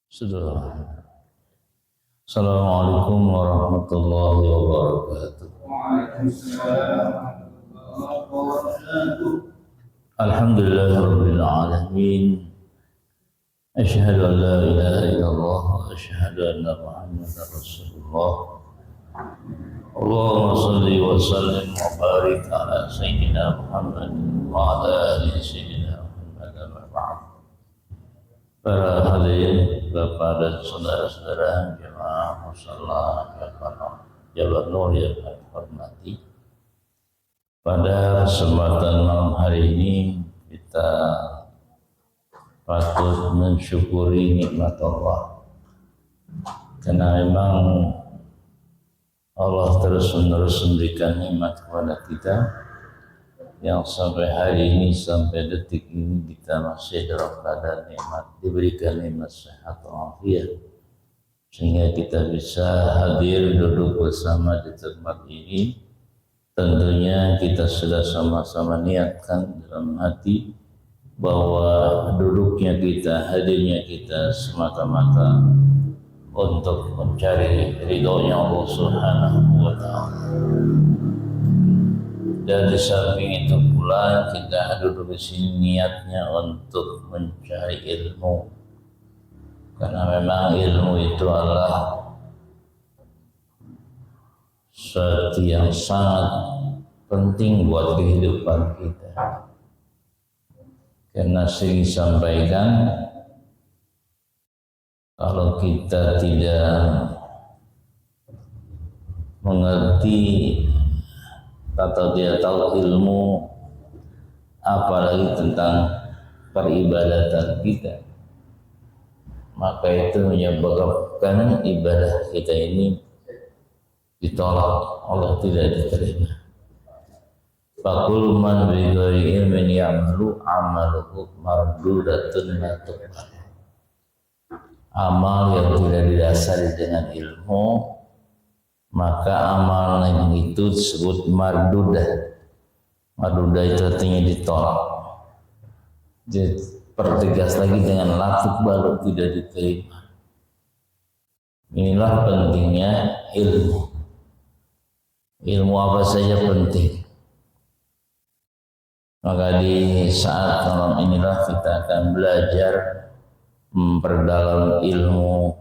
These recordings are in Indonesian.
Sudah. Assalamualaikum warahmatullahi wabarakatuh. Alhamdulillahirabbil alamin. Asyhadu an la ilaha illallah wa asyhadu anna Muhammadar Rasulullah. Allahumma shalli wa sallim wa barik ala sayyidina Muhammad wa ala ali sayyidina Muhammad wa ba'd. Para hadirin, Bapak dan saudara-saudara jemaah mushola Jabar Nur yang kami hormati. Pada kesempatan malam hari ini kita patut mensyukuri nikmat Allah, karena memang Allah terus-menerus memberikan nikmat kepada kita yang sampai hari ini, sampai detik ini kita masih dalam keadaan nikmat, diberikan nikmat sehat walafiat, sehingga kita bisa hadir duduk bersama di tempat ini. Tentunya kita sudah sama-sama niatkan dalam hati bahwa duduknya kita, hadirnya kita semata-mata untuk mencari ridhonya Allah Subhanahu wa Ta'ala. Dan di samping itu pula kita duduk di sini niatnya untuk mencari ilmu, karena memang ilmu itu adalah sesuatu yang sangat penting buat kehidupan kita. Karena sering disampaikan, kalau kita tidak mengerti atau dia tahu ilmu, apalagi tentang peribadatan kita, maka itu menyebabkan ibadah kita ini ditolak, Allah tidak diterima. Faqul man bi ghairi ilmin ya'malu amaluhu mardudatun la tuqbal. Amal yang tidak didasari dengan ilmu, maka amal yang itu disebut mardudah. Mardudah itu artinya ditolak. Jadi pertegas lagi dengan latuk baru tidak diterima. Inilah pentingnya ilmu. Ilmu apa saja penting. Maka di saat malam inilah kita akan belajar memperdalam ilmu,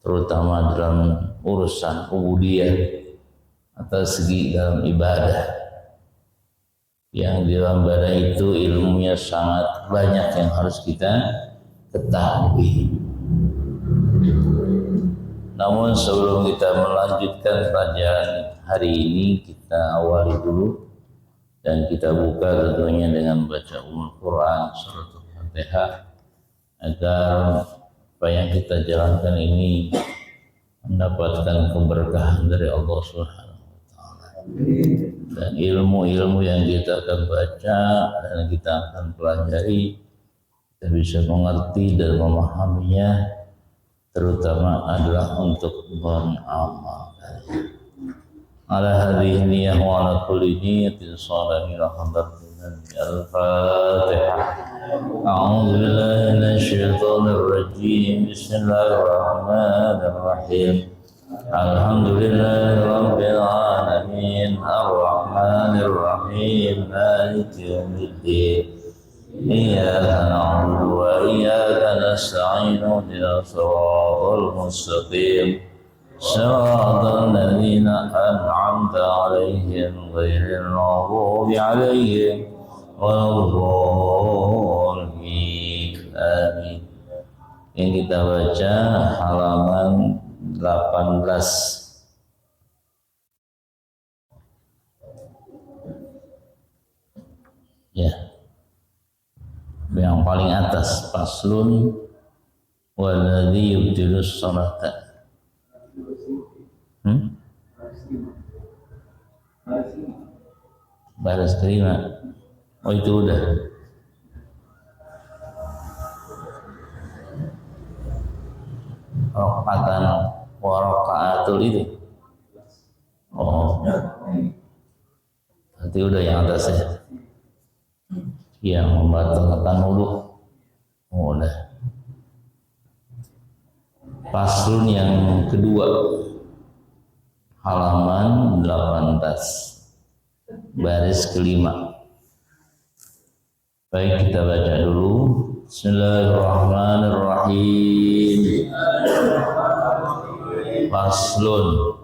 terutama dalam urusan ubudiyah atau segi dalam ibadah. Yang di dalam ibadah itu ilmunya sangat banyak yang harus kita ketahui. Namun sebelum kita melanjutkan pelajaran hari ini, kita awali dulu dan kita buka tentunya dengan baca Quran surat Al-Fatihah, agar apa yang kita jalankan ini mendapatkan keberkahan dari Allah Subhanahu wa Ta'ala. Dan ilmu-ilmu yang kita akan baca dan kita akan pelajari, kita bisa mengerti dan memahaminya, terutama adalah untuk beramal. Ala hadhihi niyyah wa ala kulli niyyatin shalihin hadratin al-Fatihah. A'udzu billahi minasyaitonir rajim. Bismillahir rahim. Alhamdulillahi rabbil alamin. Ar-rahmanir rahim. Maliki yaumiddin. Iyyaka na'budu wa iyyaka nasta'in. Ihdinas siratal mustaqim. Shiratal ladzina an'amta 'alaihim ghairil maghdubi 'alaihim waladdallin. Amin. Yang kita baca halaman 18. Ya. Yang paling atas, faslun walladzi yubtilus salata. Balas terima. Oh itu udah. Rokatan warokaatul itu. Oh. Berarti udah yang atasnya. Yang membatalkan wudhu. Oh, udah. Faslun yang kedua, halaman 18, baris kelima. Baik, kita baca dulu. Bismillahirrahmanirrahim. Faslun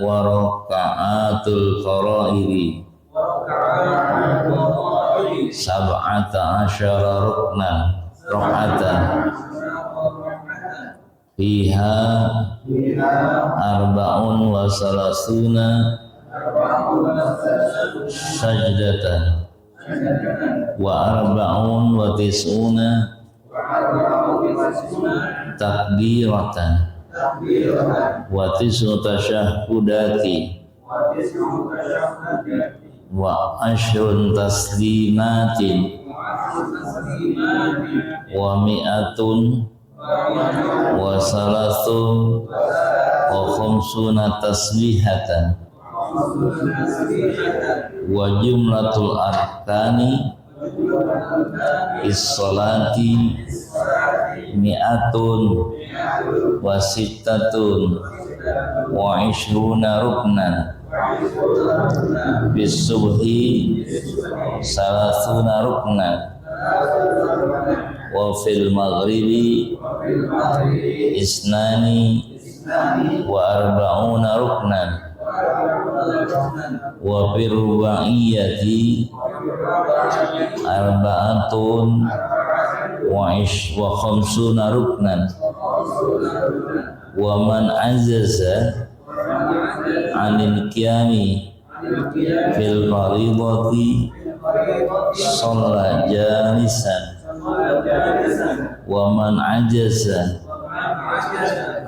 waraka'atul faraidi sab'ata asyara ruknan rok'atan fiha arba'un wa salasuna sajdatan wa arba'un wa tis'una takbiratan wa tis'u tasyahhudati wa ashrun taslimatin wa mi'atun wa salasun wa khamsuna tasbihatan wa jumlatul arkani is-salati mi'atun wa sittatun wa ishruna ruknan bis-subhi salasuna ruknan wa fil maghribi isnani wa arba'una ruknan wa fir rubaiyati arba'atun wa khamsuna ruknan wa man azaza anil qiyami fil fardhati shalla jalisan wa man ajaza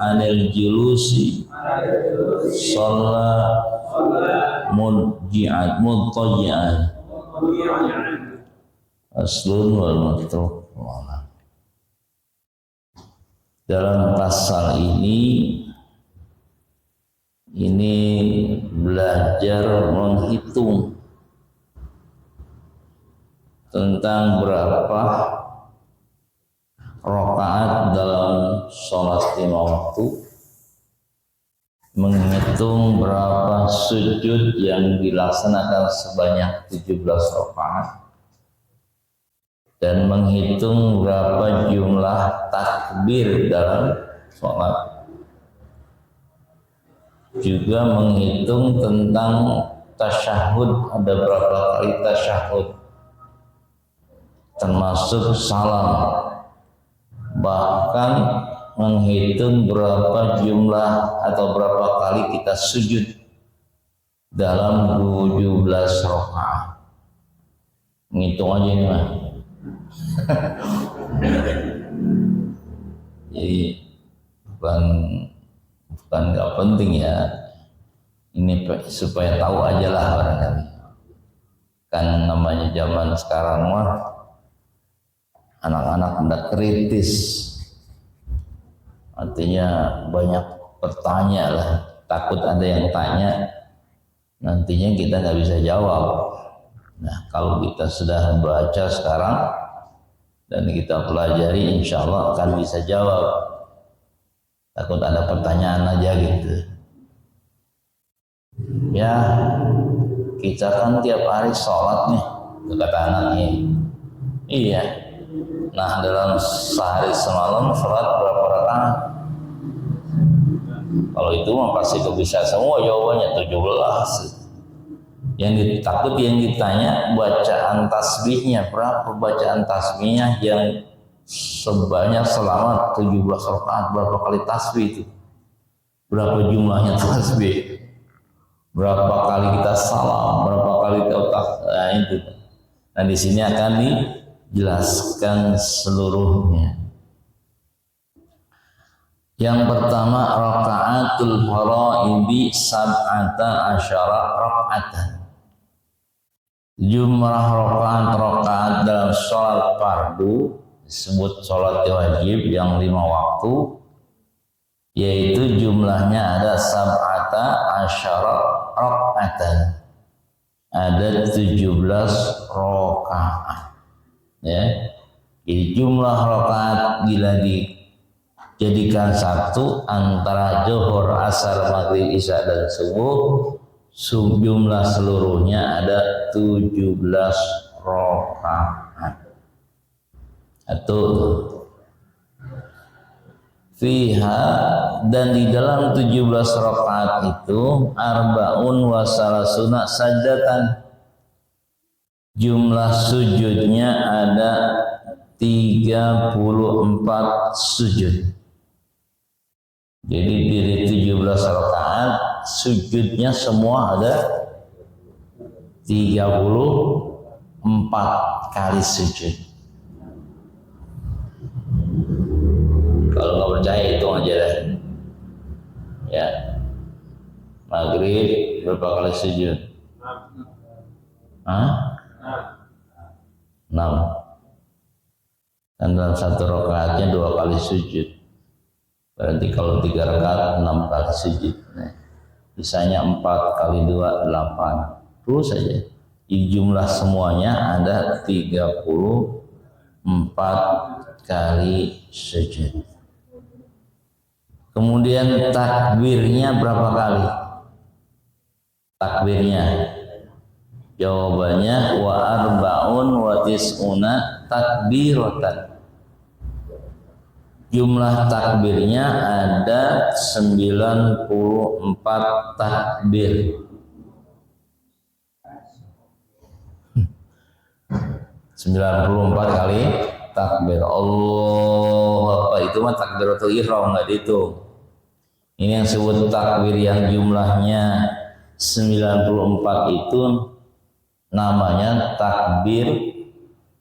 anil julusi shalla mudtaji'an. Aslun wal matruk. Dalam pasal ini belajar menghitung tentang berapa rakaat dalam sholat 5 waktu, menghitung berapa sujud yang dilaksanakan sebanyak 17 rakaat, dan menghitung berapa jumlah takbir dalam sholat. Juga menghitung tentang tasyahud, ada berapa kali tasyahud, termasuk salam. Bahkan menghitung berapa jumlah atau berapa kali kita sujud dalam 17 rakaat. Ngitung aja ini mah. Jadi bukan nggak penting ya, ini supaya tahu aja lah barangkali. Kan namanya zaman sekarang mah anak-anak hendak kritis, artinya banyak bertanya lah, takut ada yang tanya nantinya kita nggak bisa jawab. Nah, kalau kita sudah baca sekarang dan kita pelajari, insya Allah akan bisa jawab. Takut ada pertanyaan aja gitu. Ya, kita kan tiap hari sholat nih, kata anaknya. Iya. Nah, dalam sehari semalam sholat berapa rakaat? Kalau itu mah pasti bisa semua jawabannya 17. Yang takut yang ditanya bacaan tasbihnya, berapa bacaan tasbihnya yang sebanyak selama 17 rakaat, berapa kali tasbih itu? Berapa jumlahnya tasbih? Berapa kali kita salam? Berapa kali kita nah itu. Nah, di sini akan dijelaskan seluruhnya. Yang pertama, raka'atul faraidi sab'ata asyara raka'atan. Jumlah rakaat dalam sholat fardu, disebut sholat wajib yang 5 waktu, yaitu jumlahnya ada sab'ata asyara raka'atan, ada 17 rakaat. Ya, jadi jumlah rakaat bila jadikan satu antara zuhur, asar, maghrib, isya dan subuh. Jumlah seluruhnya ada 17 rakaat. Atau fiha, dan di dalam 17 rakaat itu arbaun wa salasuna sajdatan, jumlah sujudnya ada 34 sujud. Jadi dari 17 rakaat sujudnya semua ada 34 kali sujud. Kalau nggak percaya itu aja deh. Ya, maghrib berapa kali sujud? 6. Dan dalam satu rakaatnya 2 kali sujud. Berarti kalau 3 rakaat 6 kali sujud. Nah, sisanya 4 kali 2 8. Terus saja. Di jumlah semuanya ada 34 kali sujud. Kemudian takbirnya berapa kali? Takbirnya, jawabannya wa arba'un wa tis'una takbiratan. Jumlah takbirnya ada 94 takbir. 94 kali takbir. Allah apa itu mah takbiratul ihram, nggak dihitung. Ini yang disebut takbir yang jumlahnya 94 itu namanya takbir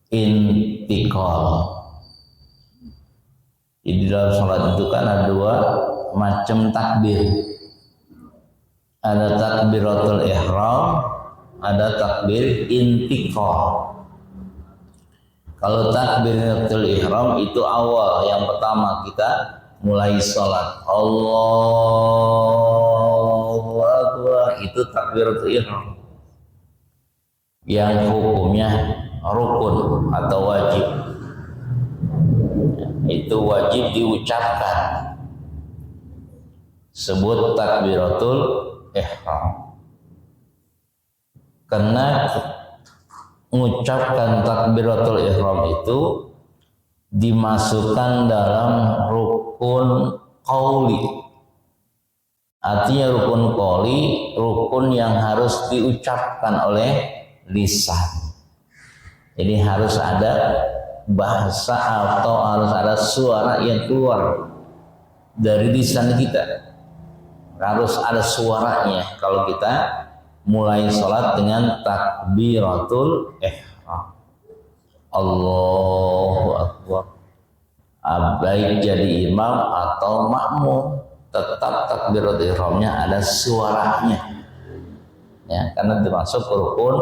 intiqal. Di dalam sholat itu kan ada 2 macam takbir. Ada takbiratul ihram, ada takbir intiqal. Kalau takbiratul ihram itu awal, yang pertama kita mulai sholat, Allahu Akbar, itu takbiratul ihram yang hukumnya rukun atau wajib. Itu wajib diucapkan, sebut takbiratul ihram. Karena mengucapkan takbiratul ihram itu dimasukkan dalam rukun qauli. Artinya rukun qauli, rukun yang harus diucapkan oleh lisan. Jadi harus ada bahasa atau harus ada suara yang keluar dari lisan kita. Harus ada suaranya kalau kita mulai sholat dengan takbiratul ihram. Allahu Akbar. Baik jadi imam atau makmum, tetap takbiratul ihramnya ada suaranya. Ya, karena termasuk rukun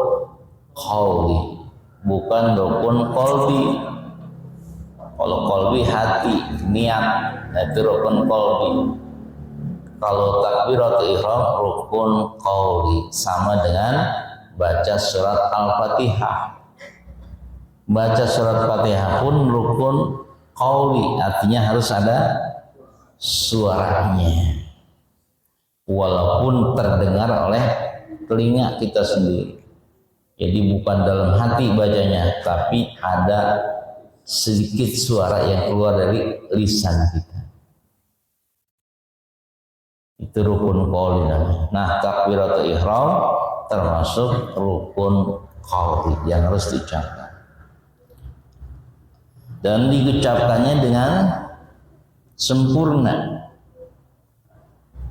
qauli, bukan rukun qalbi. Kalau qalbi hati, niat, itu rukun qalbi. Kalau takbiratul ihram rukun qauli, sama dengan baca surat Al-Fatihah. Baca surat Fatihah pun rukun qauli, artinya harus ada suaranya. Walaupun terdengar oleh telinga kita sendiri. Jadi bukan dalam hati bacanya, tapi ada sedikit suara yang keluar dari lisan kita. Itu rukun qauli namanya. Nah, takbiratul ihram termasuk rukun qauli yang harus diucapkan. Dan diucapkannya dengan sempurna.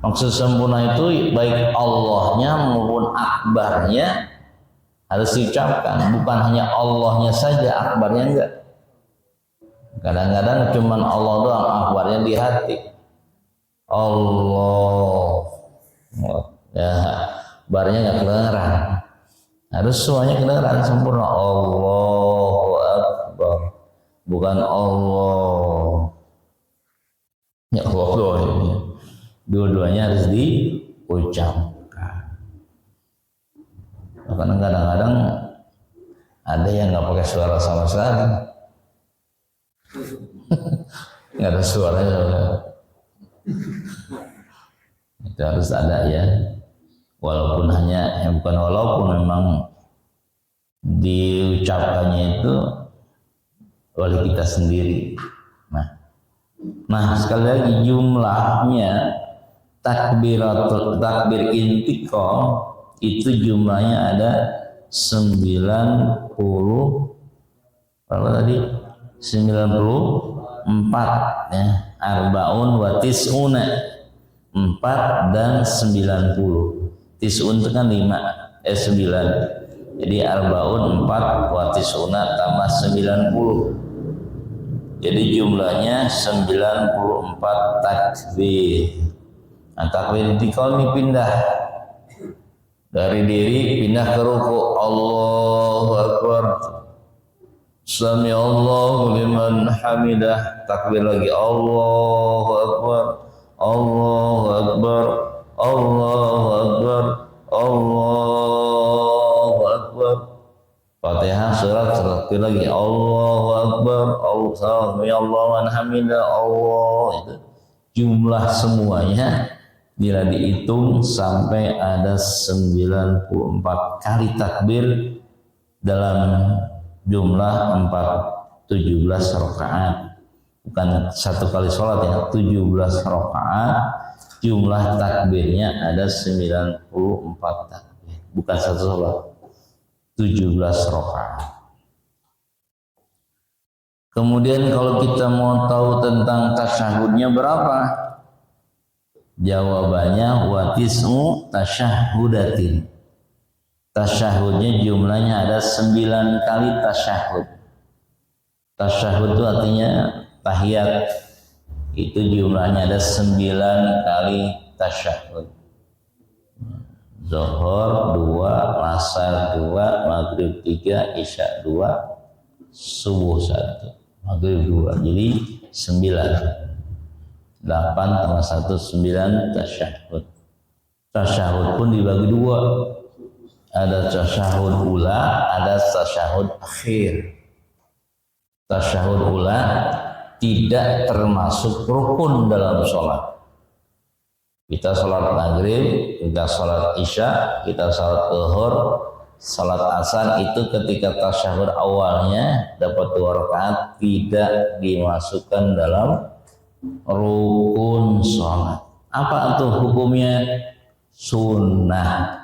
Maksud sempurna itu baik Allahnya maupun akbarnya harus diucapkan, bukan hanya Allahnya saja, akbarnya enggak. Kadang-kadang cuman Allah doang, akbarnya di hati. Allah, ya, barnya nggak kedengeran. Harus semuanya kedengeran sempurna. Allahu Akbar, bukan Allah. Ya Allah, dua-duanya harus diucapkan. Karena kadang-kadang ada yang nggak pakai suara sama sekali. nggak ada suaranya. Itu harus ada ya. Walaupun bukan walaupun, memang diucapkannya itu oleh kita sendiri. Nah sekali lagi jumlahnya takbir intiqal itu jumlahnya ada 90, berapa tadi? 94 ya. Arbaun wa tis'una, 4 dan 90. Tis'un itu kan 9. Jadi arbaun 4 wa tis'una tambah 90. Jadi jumlahnya 94 takbir. Nah, takbir intiqal ini pindah dari diri pindah ke ruku. Allahu Akbar, Sami Allahu liman hamidah. Takbir lagi, Allahu Akbar, Allahu Akbar, Allahu Akbar, Allahu Akbar. Fatihah surat takbir lagi, Allahu Akbar, Sami Allahu liman hamidah, Allah. Itu jumlah semuanya bila dihitung sampai ada 94 kali takbir dalam jumlah 17 rakaat. Bukan satu kali sholat ya, 17 rakaat. Jumlah takbirnya ada 94 takbir. Bukan satu sholat, 17 rakaat. Kemudian kalau kita mau tahu tentang tasyahudnya berapa? Jawabannya watis'u tasyahudatin. Tasyahudnya jumlahnya ada 9 kali tasyahud. Tasyahud itu artinya tahiyat. Itu jumlahnya ada 9 kali tasyahud. Zuhur 2, Asar 2, Maghrib 3, Isya 2, Subuh 1, Maghrib 2. Jadi 9. 8 tambah 1, 9 tasyahud. Tasyahud pun dibagi 2. Ada tasyahud ula, ada tasyahud akhir. Tasyahud ula tidak termasuk rukun dalam sholat. Kita sholat maghrib, kita sholat isya, kita sholat zuhur, sholat asar itu ketika tasyahud awalnya dapat 2 rakaat tidak dimasukkan dalam rukun sholat. Apa itu hukumnya? Sunnah.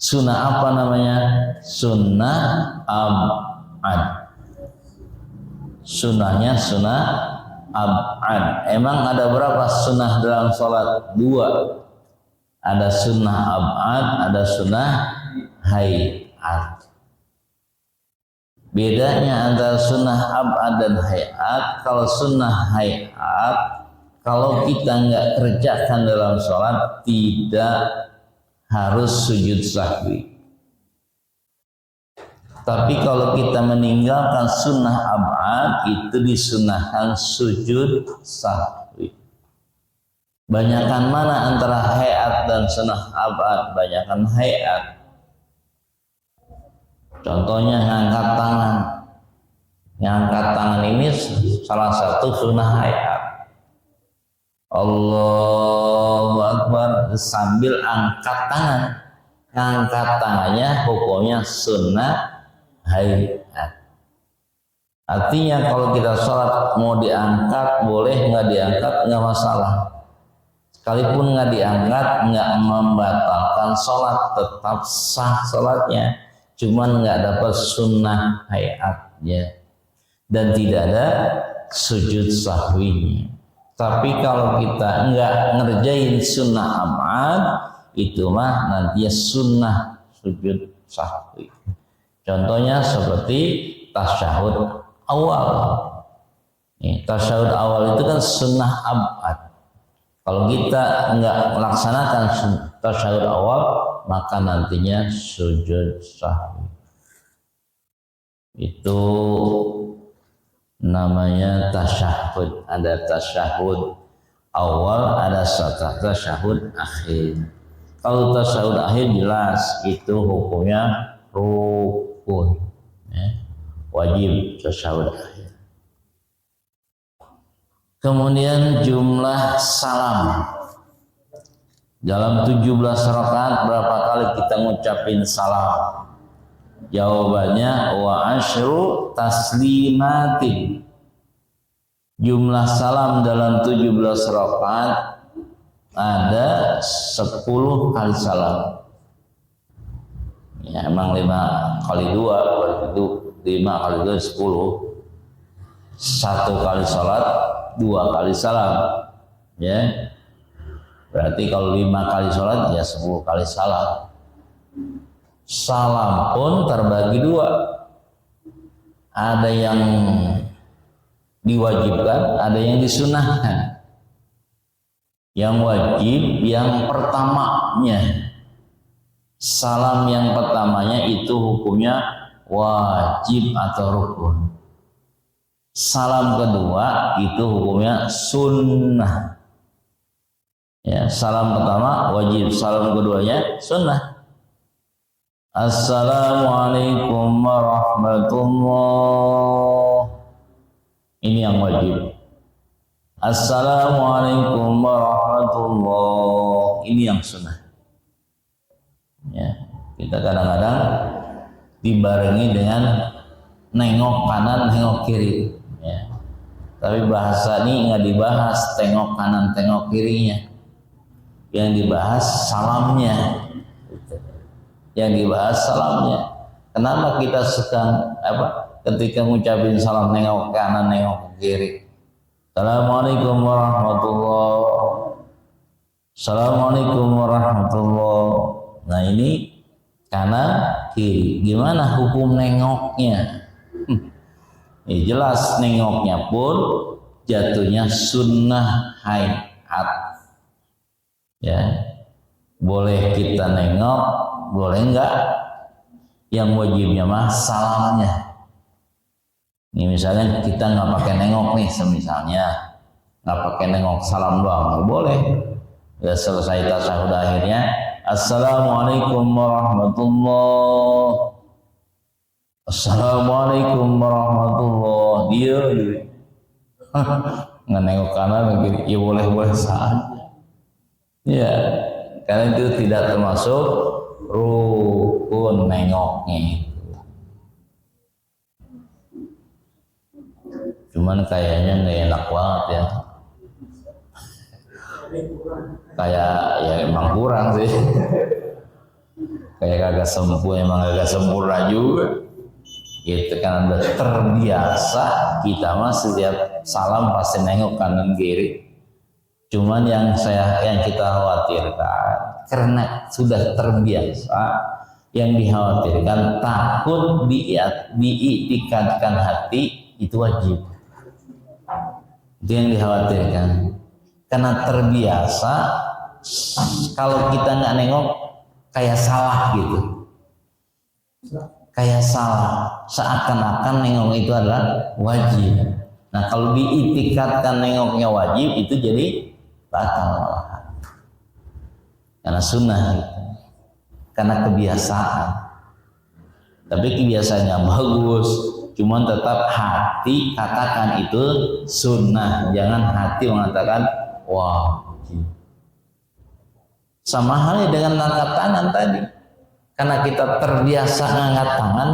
Sunnah apa namanya? Sunnah ab'ad. Sunnahnya sunnah ab'ad. Emang ada berapa sunnah dalam sholat? 2. Ada sunnah ab'ad, ada sunnah hayat. Bedanya antara sunnah ab'ad dan hayat, kalau sunnah hayat, kalau kita nggak kerjakan dalam sholat tidak harus sujud sahwi. Tapi kalau kita meninggalkan sunnah ab'ad itu disunahkan sujud sahwi. Banyakan mana antara hayat dan sunnah ab'ad? Banyakan hayat. Contohnya ngangkat tangan. Ngangkat tangan ini salah satu sunnah hayat. Allahu Akbar sambil angkat tangan. Ngangkat tangannya hukumnya sunnah hayat. Artinya kalau kita sholat mau diangkat boleh, nggak diangkat nggak masalah. Sekalipun nggak diangkat nggak membatalkan sholat, tetap sah sholatnya. Cuman nggak dapat sunnah hayatnya dan tidak ada sujud sahwinya. Tapi kalau kita enggak ngerjain sunnah ab'ad, itu mah nantinya sunnah sujud sahwi. Contohnya seperti tasyahud awal. Tasyahud awal itu kan sunnah ab'ad. Kalau kita enggak melaksanakan tasyahud awal, maka nantinya sujud sahwi. Itu namanya tasyahud. Ada tasyahud awal, ada tasyahud akhir. Kalau tasyahud akhir jelas itu hukumnya rukun, ya. Wajib tasyahud akhir. Kemudian jumlah salam. Dalam 17 rakaat berapa kali kita ngucapin salam? Jawabannya wa asyru taslimatin. Jumlah salam dalam 17 rakaat ada 10 kali salam. Ya, emang 5 kali 2 berarti itu 5 kali 2 10. 1 kali salat 2 kali salam, ya. Berarti kalau 5 kali sholat ya 10 kali salam. Salam pun terbagi 2. Ada yang diwajibkan, ada yang disunahkan. Yang wajib yang pertamanya. Salam yang pertamanya itu hukumnya wajib atau rukun. Salam kedua itu hukumnya sunnah. Ya, salam pertama wajib, salam keduanya sunnah. Assalamualaikum warahmatullahi. Ini yang wajib. Assalamualaikum warahmatullahi. Ini yang sunnah. Ya, kita kadang-kadang dibarengi dengan nengok kanan, nengok kiri. Ya. Tapi bahasa ini nggak dibahas tengok kanan, tengok kirinya. Yang dibahas salamnya. Yang dibahas salamnya. Kenapa kita suka ketika ngucapin salam nengok kanan, nengok kiri? Assalamualaikum warahmatullahi. Assalamualaikum warahmatullahi. Nah ini kanan kiri. Gimana hukum nengoknya? Jelas nengoknya pun jatuhnya sunnah hayat. Ya, boleh kita nengok, boleh enggak. Yang wajibnya mah salamnya. Ini misalnya kita nggak pakai nengok nih, semisalnya nggak pakai nengok, salam doang, boleh. Ya selesai tasyahud akhirnya, assalamualaikum warahmatullahi. Assalamualaikum warahmatullahi. Dia nggak nengok kanan kiri, ya boleh saja. Ya, karena itu tidak termasuk rukun nengoknya. Cuman kayaknya nggak enak banget ya. Kayak ya emang kurang sih. Kayak kagak sempurna juga. Gitu kan udah terbiasa kita mah setiap salam pasti nengok kanan kiri. Cuman yang kita khawatirkan karena sudah terbiasa, yang dikhawatirkan takut diiktikadkan hati itu wajib. Itu yang dikhawatirkan. Karena terbiasa kalau kita nggak nengok kayak salah gitu. Kayak salah, seakan-akan nengok itu adalah wajib. Nah kalau diiktikadkan nengoknya wajib itu jadi batal, karena sunnah gitu. Karena kebiasaan. Tapi kebiasaannya bagus, cuman tetap hati katakan itu sunnah, jangan hati mengatakan wajib. Sama halnya dengan angkat tangan tadi. Karena kita terbiasa angkat tangan,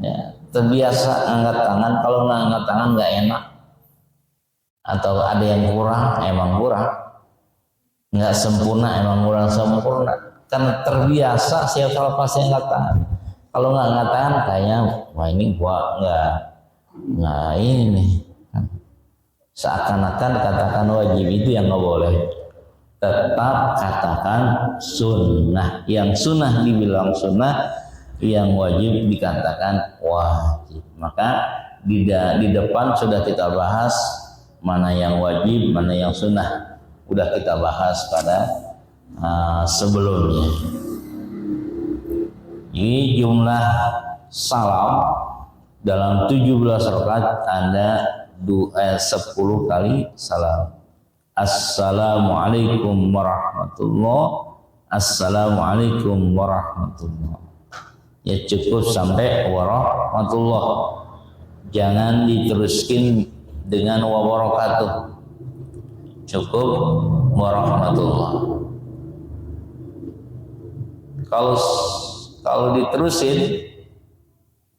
ya, terbiasa angkat tangan. Kalau nggak angkat tangan nggak enak, atau ada yang kurang, emang kurang, nggak sempurna, emang kurang sempurna. Karena terbiasa siapa pasti angkat tangan. Kalau nggak angkat tangan, kayaknya wah ini gua nggak ini. Seakan-akan katakan wajib itu yang nggak boleh. Tetap katakan sunnah. Yang sunnah dibilang sunnah, yang wajib dikatakan wajib. Maka di depan sudah kita bahas mana yang wajib, mana yang sunnah. Udah kita bahas pada sebelumnya. Ini jumlah salam dalam 17 rakaat ada 10 kali salam. Assalamualaikum warahmatullahi. Assalamualaikum warahmatullahi. Ya cukup sampai warahmatullahi. Jangan diteruskin dengan wabarakatuh. Cukup warahmatullah. Kalau diterusin,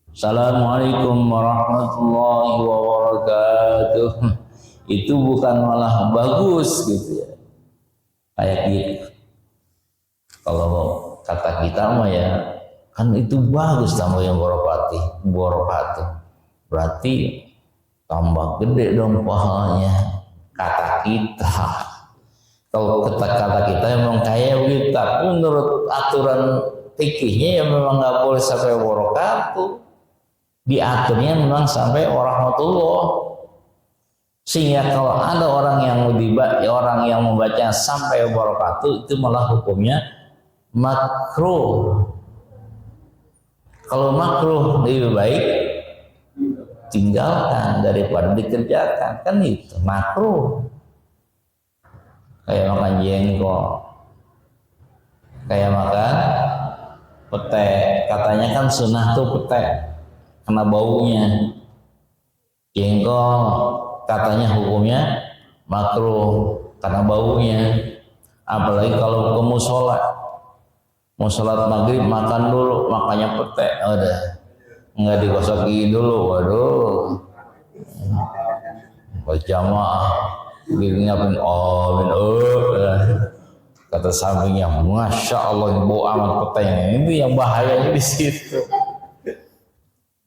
Assalamualaikum warahmatullahi wabarakatuh, itu bukan malah bagus gitu ya. Kayak gitu. Kalau kata kita mah ya, kan itu bagus tambah yang wabarakatuh. Berarti tambah gede dong pahalanya. Kata kita. Kalau kata kita memang kayak begitu, tapi menurut aturan fikihnya ya memang nggak boleh sampai wabarakatuh. Diaturnya memang sampai warahmatullah. Sehingga kalau ada orang yang membaca sampai wabarakatuh, itu malah hukumnya makruh. Kalau makruh lebih baik tinggalkan daripada dikerjakan, kan itu makruh. Kayak makan jengkol, kayak makan pete, katanya kan sunnah tuh pete karena baunya. Jengkol katanya hukumnya makruh karena baunya. Apalagi kalau ke musola, mau sholat maghrib makan dulu, makanya pete, udah nggak digosoki dulu, waduh, berjamaah dirinya pun kata sampingnya, masya Allah bau amat petenya. Ini yang bahayanya di situ,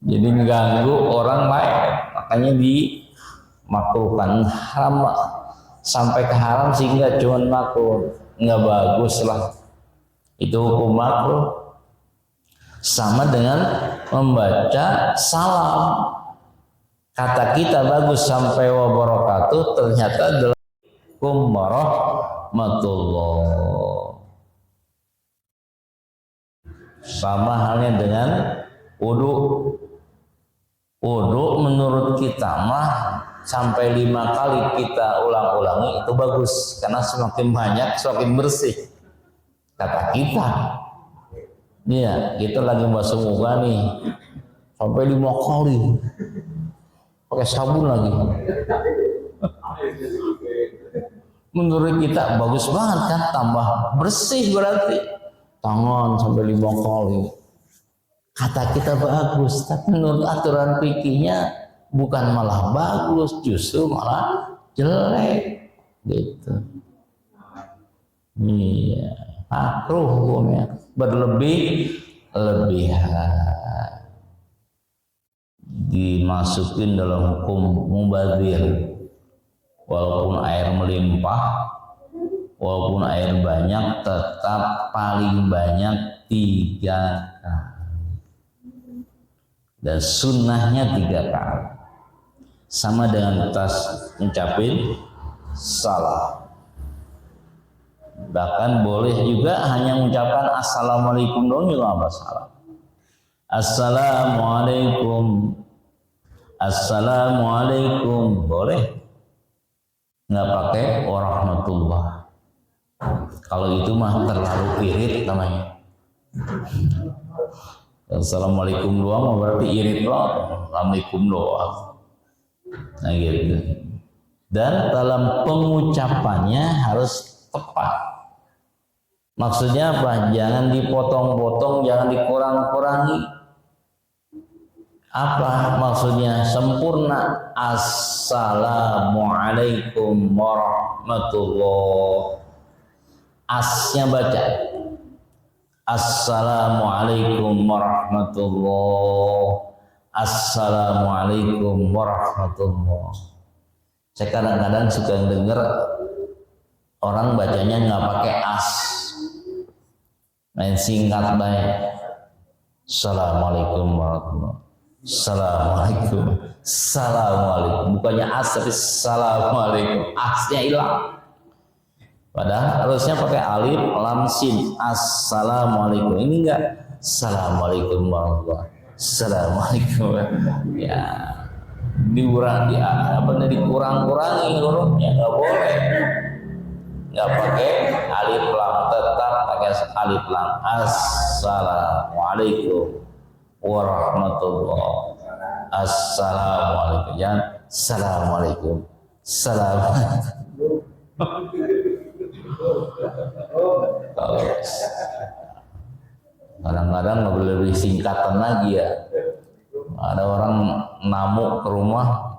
jadi mengganggu orang lain, makanya dimakruhkan. Haram sampai ke haram sehingga cuma makruh, nggak bagus lah, itu hukum makruh. Sama dengan membaca salam, kata kita bagus sampai wabarakatuh, ternyata adalah warahmatullah. Sama halnya dengan wudu. Wudu menurut kita mah sampai 5 kali kita ulang-ulangi itu bagus, karena semakin banyak semakin bersih, kata kita. Iya, kita lagi basuh muka nih sampai 5 kali, pakai sabun lagi. Menurut kita bagus banget kan, tambah bersih berarti. Tangan sampai 5 kali, kata kita bagus, tapi menurut aturan fikihnya bukan malah bagus, justru malah jelek gitu. Iya, makruh hukumnya, berlebihan, dimasukin dalam hukum mubadzir. Walaupun air melimpah, walaupun air banyak, tetap paling banyak 3 kali, dan sunnahnya 3 kali. Sama dengan tas ngucapin salam. Bahkan boleh juga hanya mengucapkan assalamualaikum doang juga nggak masalah. Assalamualaikum, assalamualaikum boleh, nggak pakai warahmatullah. Kalau itu mah terlalu irit namanya. Assalamualaikum doang berarti irit doang. Assalamualaikum doang. Nah gitu. Dan dalam pengucapannya harus tepat. Maksudnya apa? Jangan dipotong-potong, jangan dikurang-kurangi. Apa maksudnya? Sempurna. Assalamualaikum warahmatullah. Asnya baca. Assalamualaikum warahmatullah. Assalamualaikum warahmatullah. Saya kadang-kadang suka dengar orang bacanya nggak pakai as, main singkat baik. Assalamualaikum warahmatullahi wabarakatuh. Assalamualaikum, assalamualaikum. Bukannya as tapi assalamualaikum. Asnya hilang. Padahal harusnya pakai alif, lam, sin. Assalamualaikum. Ini enggak. Assalamualaikum warahmatullahi wabarakatuh. Assalamualaikum. Ya, dikurang-kurangi hurufnya, nggak boleh. Nggak pakai alif lam, tetap pakai alif lam. Assalamualaikum warahmatullahi. Assalamualaikum. Jangan Assalamualaikum. Salam. Kadang-kadang nggak boleh lebih singkatan lagi ya. Ada orang namu ke rumah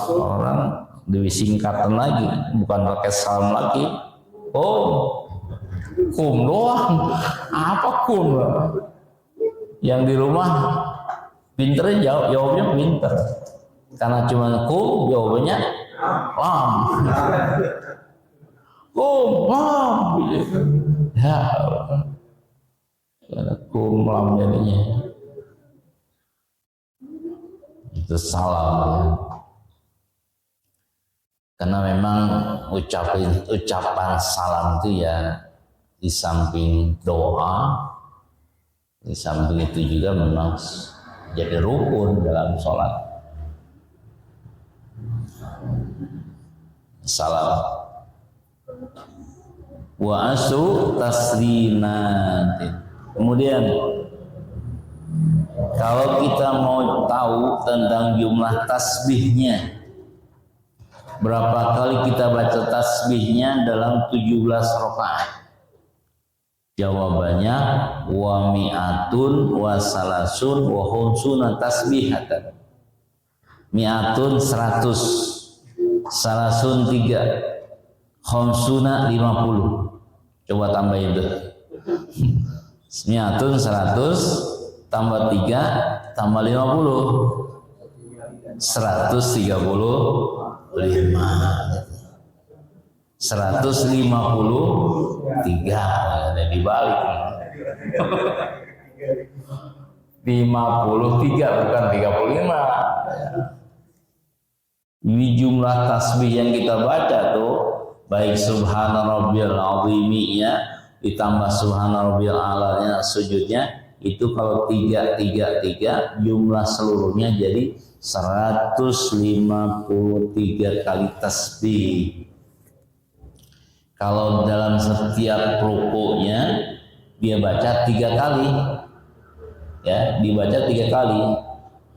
orang lebih singkatan lagi, bukan pakai salam lagi. Oh, kum doang. Apa kum? Yang di rumah pinternya jawabnya pinter. Karena cuma kum, jawabannya lam. Kum, lam. Ya, karena kum lam jadinya. Itu salam. Karena memang ucapan salam itu ya di samping doa, di samping itu juga memang jadi rukun dalam sholat. Salam. Wa asu taslimatin. Kemudian kalau kita mau tahu tentang jumlah tasbihnya, berapa kali kita baca tasbihnya dalam 17 rakaat? Jawabannya wa mi'atun wa salasun wa khamsuna tasbihatan. Mi'atun 100, salasun 3, khamsuna 50. Coba tambahin itu. Mi'atun 100 tambah 3 tambah 50. 135. 153 ada dibalik 53 bukan 35. Ini jumlah tasbih yang kita baca tuh, baik subhana rabbiyal azimnya ditambah subhana rabbiyal a'lanya sujudnya, itu kalau 3 jumlah seluruhnya jadi 153 kali tasbih. Kalau dalam setiap rukunya dia baca 3 kali, ya dibaca 3 kali.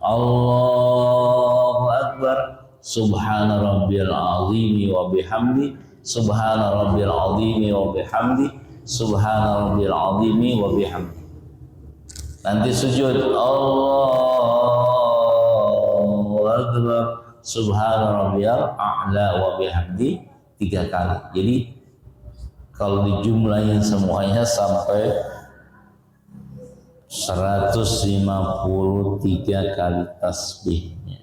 Allahu Akbar, subhana rabbiyal azimi wa bihamdi, subhana rabbiyal azimi wa bihamdi, subhana rabbiyal azimi wa bihamdi. Nanti sujud Allahu Akbar, subhana rabbiyal a'la wa bihamdi 3 kali. Jadi kalau dijumlahin semuanya sampai 153 kali tasbihnya.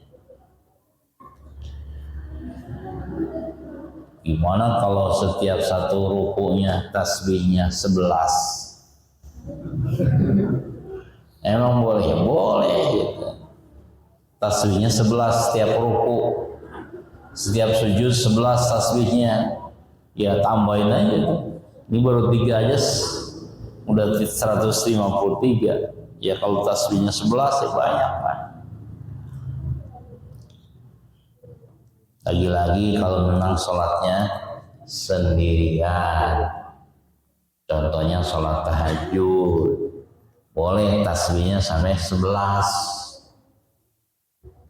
Gimana kalau setiap satu rukunya tasbihnya 11? Emang boleh? Boleh gitu. Tasbihnya 11 setiap ruku, setiap sujud 11 tasbihnya. Ya tambahin aja tuh. Ini baru 3 aja udah 153. Ya kalau tasbihnya 11 ya banyak kan. Lagi-lagi kalau memang sholatnya sendirian, contohnya sholat tahajud, boleh tasbihnya sampai 11.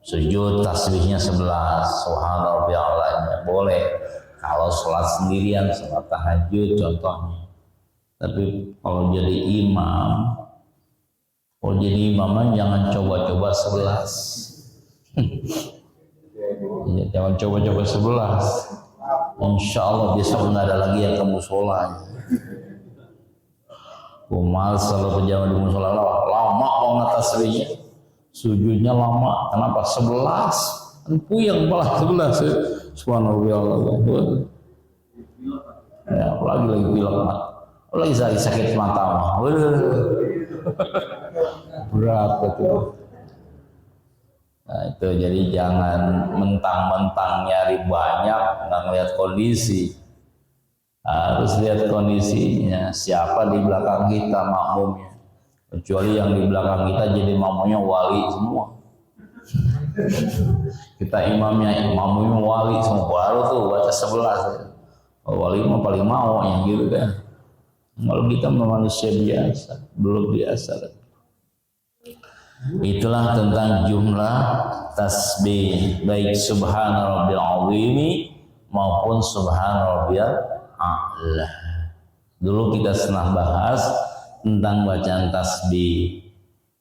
Sujud tasbihnya 11, subhanallah bi'alanya boleh. Kalau sholat sendirian, sholat tahajud contohnya. Tapi kalau jadi imam, jangan coba-coba 11. Jangan coba-coba 11. Insya Allah besok nggak ada lagi yang ke musola. Gue males kalau kejauhan di musola, lama banget tasbihnya, sujudnya lama. Kenapa? 11. Puyeng malah 11 ya. Subhanallah. Ya, apalagi lagi pilek mata, apalagi sakit mata mah. Berat betul. Nah itu jadi jangan mentang-mentang nyari banyak nggak ngeliat kondisi. Harus lihat kondisinya, siapa di belakang kita makmumnya. Kecuali yang di belakang kita jadi makmumnya wali semua. Kita imamnya wali semua, baru tuh baca 11. Wali mah paling mau yang gitu kan. Kalau kita manusia biasa, belum biasa. Itulah tentang jumlah tasbih, baik subhana rabbil azimi maupun subhana rabbiyal a'la. Dulu kita pernah bahas tentang bacaan tasbih.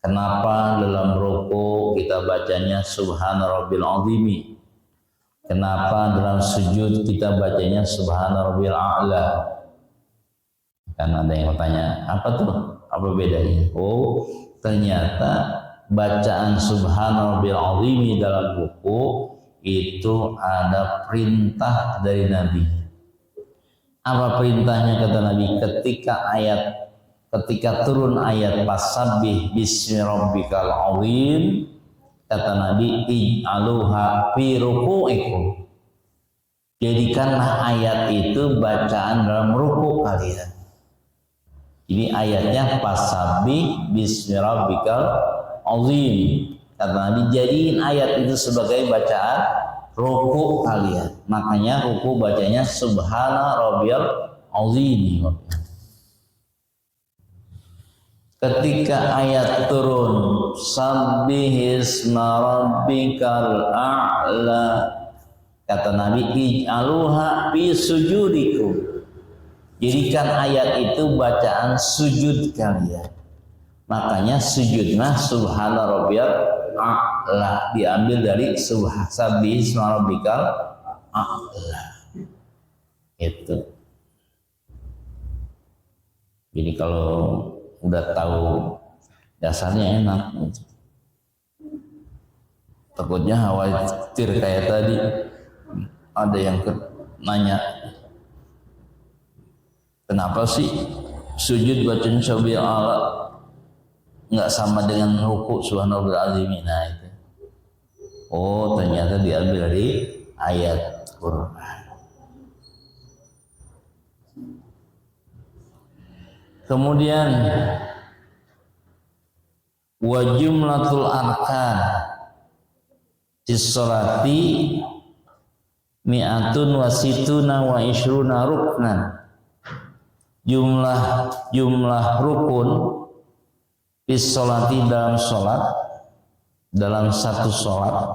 Kenapa dalam ruku kita bacanya subhana rabbil azimi? Kenapa dalam sujud kita bacanya subhana rabbil a'la? Kan ada yang bertanya, apa tuh? Apa bedanya? Oh, ternyata bacaan subhana rabbil azimi dalam ruku itu ada perintah dari Nabi. Apa perintahnya kata Nabi? Ketika turun ayat fasabbih bismi rabbikal azim, kata Nabi ij'aluha fi ruku'ikum. Jadikanlah ayat itu bacaan dalam ruku kalian. Ini ayatnya fasabbih bismi rabbikal azim. Kata Nabi, jadiin ayat itu sebagai bacaan ruku kalian. Makanya ruku bacanya subhana rabbiyal azim. Ketika ayat turun sabbihisma rabbikal a'la, kata Nabi ij'aluha fi sujudikum. Jadikan ayat itu bacaan sujud kalian. Makanya sujudnya subhana rabbiyal a'la diambil dari sabbihisma rabbikal a'la. Itu. Jadi kalau udah tahu dasarnya enak. Takutnya khawatir kayak tadi ada yang nanya, kenapa sih sujud bacaan sabbihisma a'la nggak sama dengan ruku subhanallah azim? Nah itu, oh ternyata diambil dari ayat Quran. Kemudian wa jumlatul arkan dis-sholati mi'atun wa situna wa ishruna ruknan. Jumlah rukun bis-sholati dalam satu sholat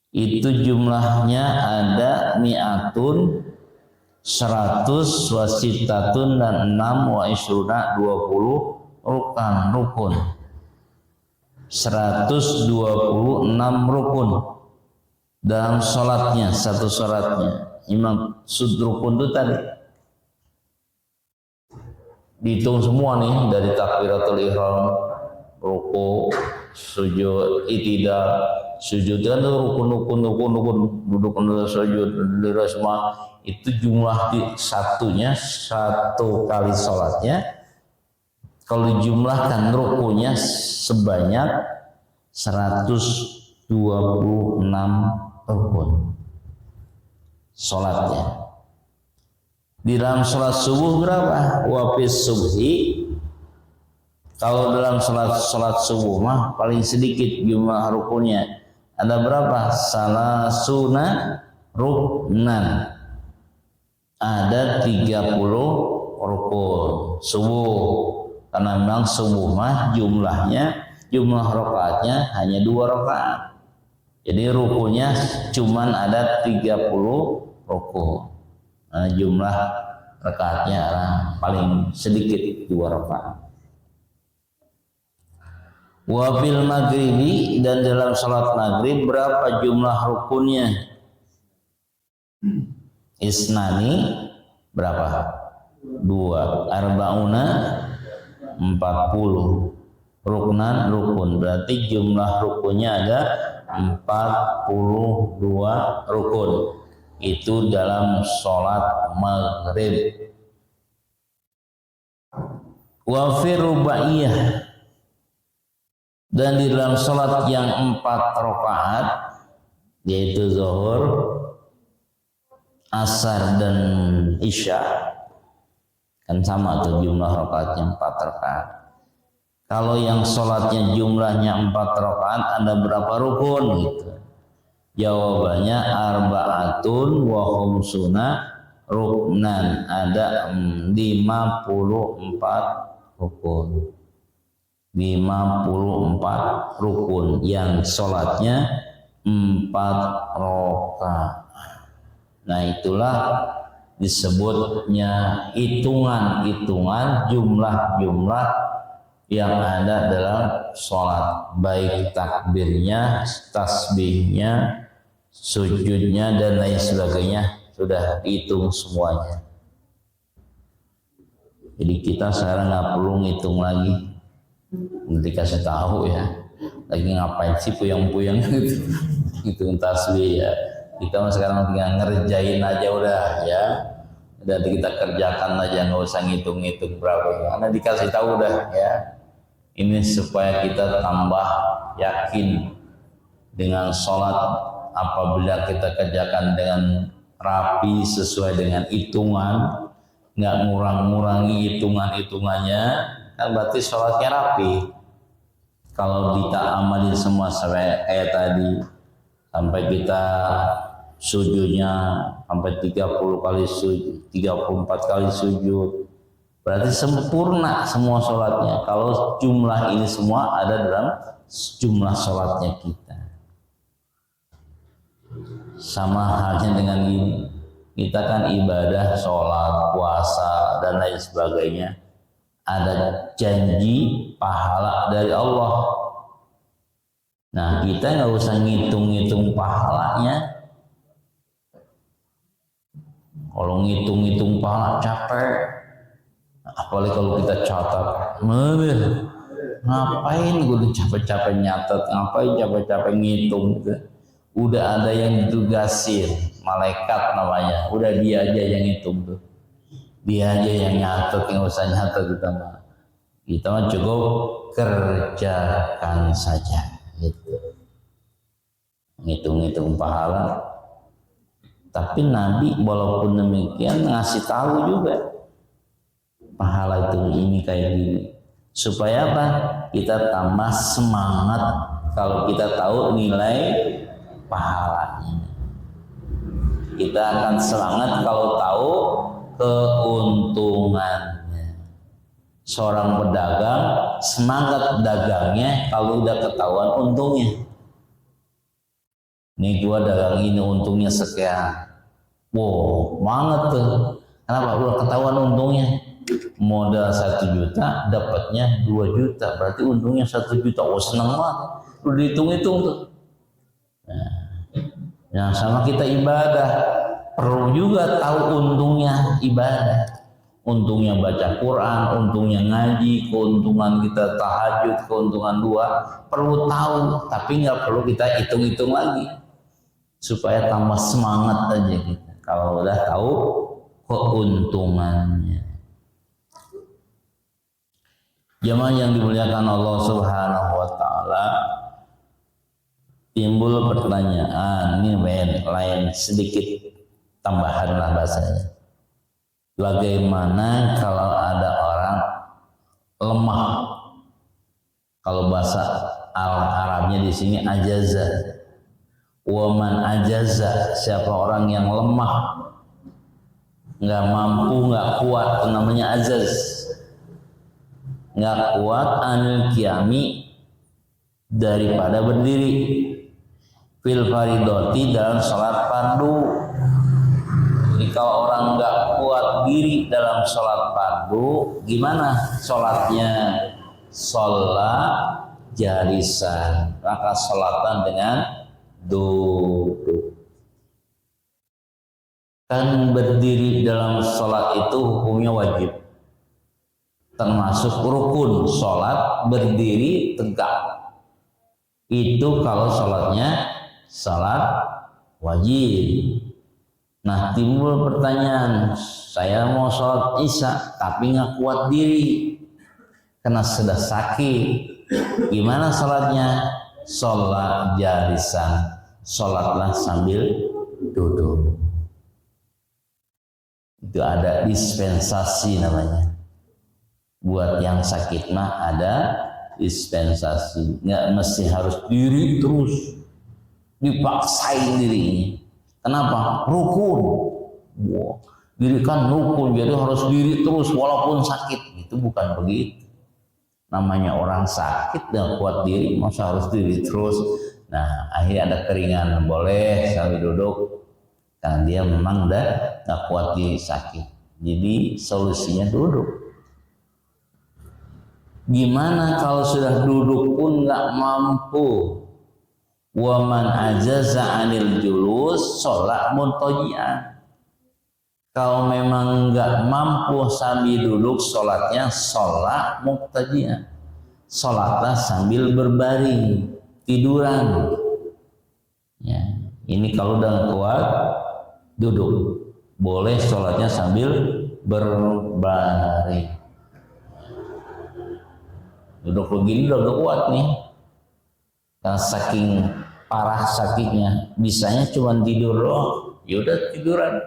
itu jumlahnya ada mi'atun 100 wasitatun dan 6 wa isruna 20 rukun 126 rukun dalam sholatnya, satu sholatnya. Imam rukun itu tadi dihitung semua nih, dari takbiratul ihram, ruku, sujud, itidal, sujud kan tuh rukun, duduk sujud, semua itu jumlah satunya, satu kali sholatnya. Kalau jumlahkan rukunya sebanyak 126 rukun sholatnya. Di dalam sholat subuh berapa? Wafis subhi, kalau dalam sholat subuh mah paling sedikit jumlah rukunnya ada berapa? Salasuna ruknan, ada 30 rukun subuh. Karena memang subuh mah jumlah rakaatnya hanya 2 rakaat, jadi rukunya cuman ada 30 rukun. Nah, jumlah rakaatnya paling sedikit 2 rakaat. Wa fil maghribi, dan dalam salat maghrib berapa jumlah rukunnya? Isnani berapa? 2. Arbauna 40 rukun, berarti jumlah rukunnya ada 42 rukun. Itu dalam sholat maghrib. Wa fi rubaiyah, dan di dalam sholat yang 4 rakaat, yaitu zuhur, asar dan isya, kan sama tuh jumlah rakaatnya 4 rakaat. Kalau yang sholatnya jumlahnya 4 rakaat, ada berapa rukun gitu? Jawabannya arba'atun wa khumsuna ruknan, ada 54 rukun. 54 rukun yang sholatnya 4 rakaat. Nah itulah disebutnya hitungan-hitungan jumlah-jumlah yang ada dalam sholat, baik takbirnya, tasbihnya, sujudnya dan lain sebagainya sudah dihitung semuanya. Jadi kita sekarang nggak perlu ngitung lagi, dikasih tahu ya, lagi ngapain sih puyang-puyang gitu, hitung tasbih ya. Kita sekarang tinggal ngerjain aja udah ya, udah kita kerjakan aja, nggak usah ngitung-ngitung berapa ya. Karena dikasih tahu udah ya. Ini supaya kita tambah yakin dengan sholat apabila kita kerjakan dengan rapi sesuai dengan hitungan, nggak ngurang-ngurangi hitungannya, kan berarti sholatnya rapi. Kalau kita amalin semua sampai kayak tadi, sampai kita sujudnya sampai 30 kali sujud, 34 kali sujud, berarti sempurna semua sholatnya. Kalau jumlah ini semua ada dalam jumlah sholatnya kita. Sama halnya dengan ini, kita kan ibadah, sholat, puasa dan lain sebagainya, ada janji pahala dari Allah. Nah kita nggak usah ngitung-ngitung pahalanya. Kalau ngitung-ngitung pahala capek, apalagi kalau kita catat, ngapain gue udah capek-capek nyatet, ngapain capek-capek ngitung gitu. Udah ada yang ditugasin, malaikat namanya, udah dia aja yang ngitung tuh, dia aja yang nyatet, nggak usah nyatet kita mah cukup kerjakan saja gitu. Ngitung-ngitung pahala. Tapi Nabi walaupun demikian ngasih tahu juga pahala itu ini kayak gini, supaya apa? Kita tambah semangat kalau kita tahu nilai pahalanya. Kita akan semangat kalau tahu keuntungannya. Seorang pedagang semangat dagangnya kalau udah ketahuan untungnya. Nih gua dagang ini untungnya sekian. Wow, banget tuh. Kenapa? Udah ketahuan untungnya. Modal 1 juta, dapatnya 2 juta, berarti untungnya 1 juta. Oh seneng banget. Udah dihitung-hitung tuh. Nah, sama kita ibadah, perlu juga tahu untungnya ibadah. Untungnya baca Quran, untungnya ngaji, keuntungan kita tahajud, keuntungan doa, perlu tahu. Tapi nggak perlu kita hitung-hitung lagi, supaya tambah semangat aja kita. Kalau udah tahu keuntungannya. Jemaah yang dimuliakan Allah Subhanahu wa taala, timbul pertanyaan, ini lain sedikit tambahan lah bahasanya. Bagaimana kalau ada orang lemah? Kalau bahasa Arabnya di sini ajaza. Waman ajaza, siapa orang yang lemah, nggak mampu, nggak kuat, itu namanya ajaz. Nggak kuat anil qiyami, daripada berdiri, fil faridoti, dalam sholat fardu. Jadi kalau orang nggak kuat diri dalam sholat fardu, gimana sholatnya? Sholat jalisan, maka sholatan dengan duduk. Kan berdiri dalam sholat itu hukumnya wajib, termasuk rukun sholat berdiri tegak. Itu kalau sholatnya sholat wajib. Nah timbul pertanyaan, saya mau sholat isya tapi nggak kuat diri karena sudah sakit, gimana sholatnya? Sholat jalisan, sholatlah sambil duduk. Itu ada dispensasi namanya. Buat yang sakit mah ada dispensasi, nggak mesti harus diri terus, dipaksain dirinya. Kenapa? Rukun. Wow. Diri kan rukun, jadi harus diri terus walaupun sakit. Itu bukan begitu. namanya orang sakit nggak kuat diri, masa harus diri terus. Nah akhirnya ada keringan, boleh sambil duduk karena dia memang udah nggak kuat diri, sakit. Jadi solusinya duduk. Gimana kalau sudah duduk pun nggak mampu? Waman ajaza anil julus sholat muntajian. Kalau memang nggak mampu sambil duduk, sholatnya sholat muqtadi'ah. Sholatnya sambil berbaring, tiduran. Ya, ini kalau udah kuat duduk, boleh sholatnya sambil berbaring. Duduk begini udah gak kuat nih, karena saking parah sakitnya. Bisanya cuma tidur doang, yaudah tiduran.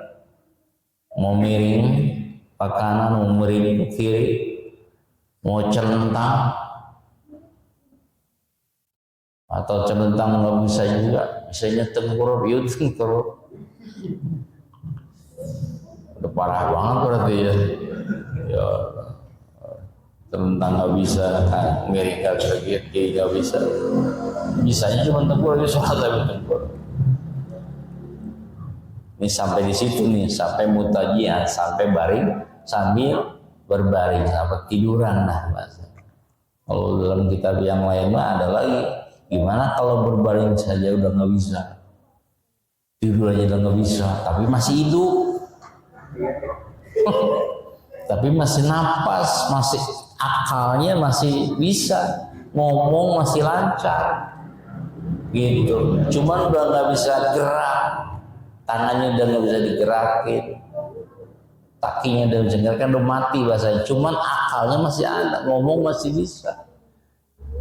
Mau miring ke kanan, mau miring ke kiri, mau celentang atau celentang nggak bisa juga, misalnya tengkurap, yuk tengkurap. Udah parah banget berarti ya. Ya celentang nggak bisa, miring ke kiri nggak bisa. Bisanya cuma tengkurap, sholat tapi tengkurap. Ini sampai di situ nih, sampai mutajian, sampai baring sambil berbaring, sampai tiduran lah bahasa. Kalau dalam kitab yang lain mah ada lagi, gimana kalau berbaring saja udah nggak bisa, tidur aja udah nggak bisa, tapi masih hidup, tapi masih napas, masih akalnya masih bisa, ngomong masih lancar, gitu. Cuman udah nggak bisa gerak. Tangannya udah nggak bisa digerakin, kakinya udah bisa digerakin, udah mati bahasanya. Cuman akalnya masih ada, ngomong masih bisa.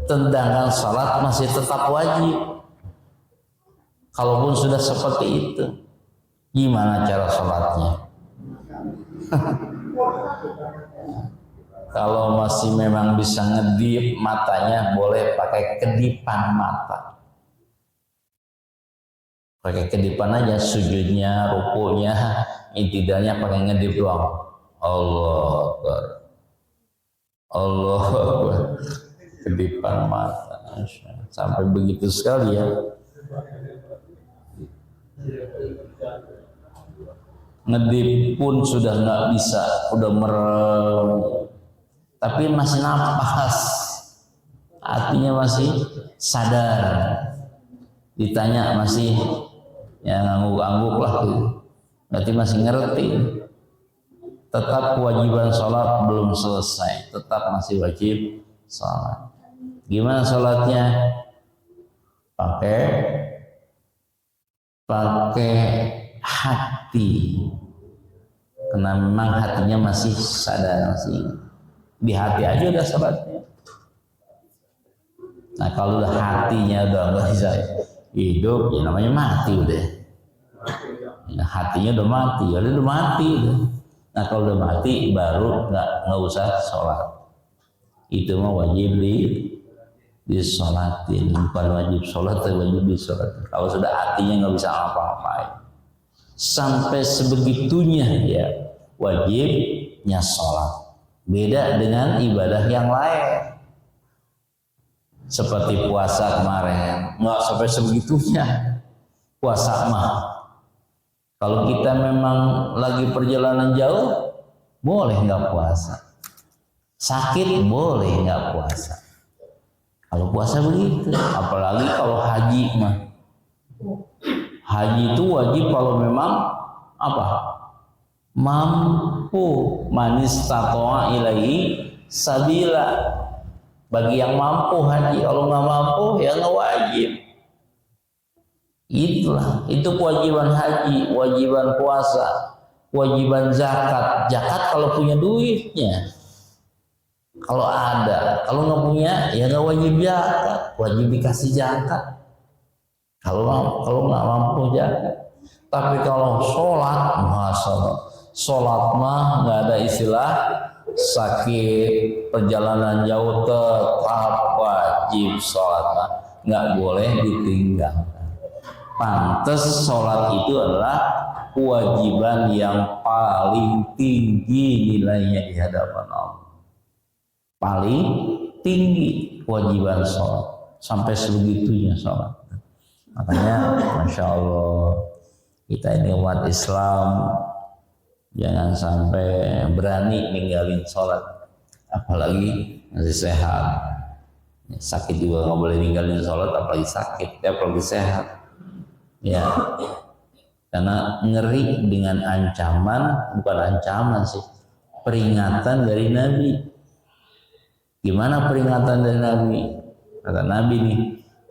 Sedangkan salat masih tetap wajib. Kalaupun sudah seperti itu, gimana cara salatnya? Kalau masih memang bisa ngedip matanya, boleh pakai kedipan mata. Pakai kedipan aja, sujudnya, rukunya, intidalnya pakai ngedip doang. Allah Akbar, Allah Akbar, kedipan mata, sampai begitu sekali ya. Ngedip pun sudah nggak bisa, udah merem, tapi masih napas, hatinya masih sadar. Ditanya masih ya ngangguk-ngangguk lah gitu, berarti masih ngerti. Tetap kewajiban sholat belum selesai, tetap masih wajib sholat. Gimana sholatnya? Pakai hati, karena memang hatinya masih sadar, masih di hati aja udah sholatnya. Nah kalau udah hatinya udah nggak bisa hidup, ya namanya mati udah. Nah, hatinya udah mati, ya udah mati udah. Nah kalau udah mati baru nggak usah sholat. Itu mah wajib disolatin, bukan wajib sholat, tapi wajib disolatin. Kalau sudah hatinya nggak bisa apa-apain, sampai sebegitunya ya wajibnya sholat. Beda dengan ibadah yang lain. Seperti puasa kemarin, nggak sampai sebegitunya. Puasa mah, kalau kita memang lagi perjalanan jauh, boleh nggak puasa. Sakit boleh nggak puasa. Kalau puasa begitu, apalagi kalau haji mah. Haji itu wajib kalau memang apa? Mampu, manis taqwa ilaihi sabila. Bagi yang mampu haji, kalau nggak mampu ya nggak wajib. Itulah, itu kewajiban haji, kewajiban puasa, kewajiban zakat. Zakat kalau punya duitnya, kalau ada, kalau nggak punya ya nggak wajib zakat, wajib dikasih zakat. Kalau nggak mampu zakat. Tapi kalau sholat, sholat mah nggak ada istilah sakit, perjalanan jauh, tetap wajib sholat, nggak boleh ditinggalkan. Pantes sholat itu adalah kewajiban yang paling tinggi nilainya di hadapan Allah, paling tinggi kewajiban sholat, sampai sebegitunya sholat. Makanya Masya Allah, kita ini umat Islam jangan sampai berani ninggalin sholat, apalagi masih sehat. Sakit juga nggak boleh ninggalin sholat, apalagi sakit, apalagi sehat. Ya, karena ngeri dengan ancaman, bukan ancaman sih, peringatan dari Nabi. Gimana peringatan dari Nabi? Kata Nabi nih,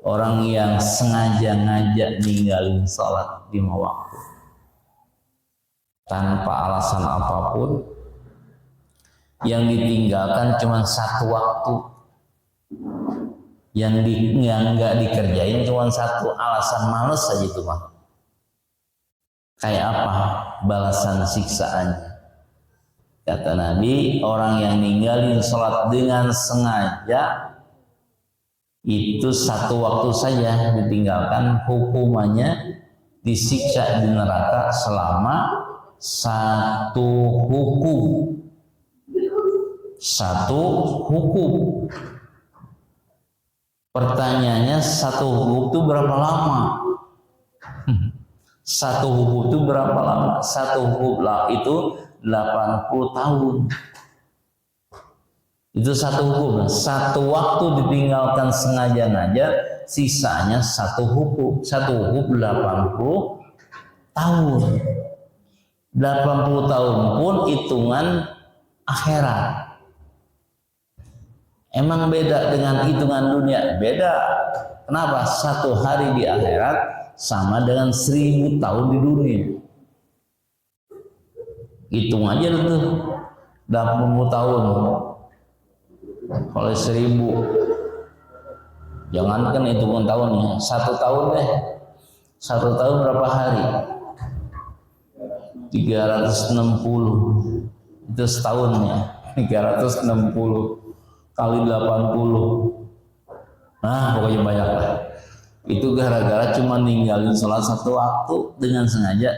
orang yang sengaja ngajak ninggalin sholat 5 waktu tanpa alasan apapun, yang ditinggalkan cuma 1 waktu, yang nggak dikerjain cuma 1 alasan, males saja itu mah. Kayak apa balasan siksaannya? Kata Nabi, orang yang ninggalin sholat dengan sengaja itu 1 waktu saja ditinggalkan, hukumannya disiksa di neraka selama 1 hukum. 1 hukum. Pertanyaannya, 1 hukum itu berapa lama? 1 hukum itu berapa lama? 1 hukum lah itu 80 tahun. Itu 1 hukum. 1 waktu ditinggalkan sengaja ngajar, sisanya 1 hukum. 1 hukum 80 tahun. 80 tahun pun hitungan akhirat. Emang beda dengan hitungan dunia? Beda. Kenapa? 1 hari di akhirat sama dengan 1000 tahun di dunia. Hitung aja tuh 80 tahun oleh 1000. Jangankan hitungan tahunnya, 1 tahun deh. 1 tahun berapa hari? 360. Itu setahunnya. 360 kali 80. Nah, pokoknya banyak lah. Itu gara-gara cuma ninggalin sholat 1 waktu dengan sengaja,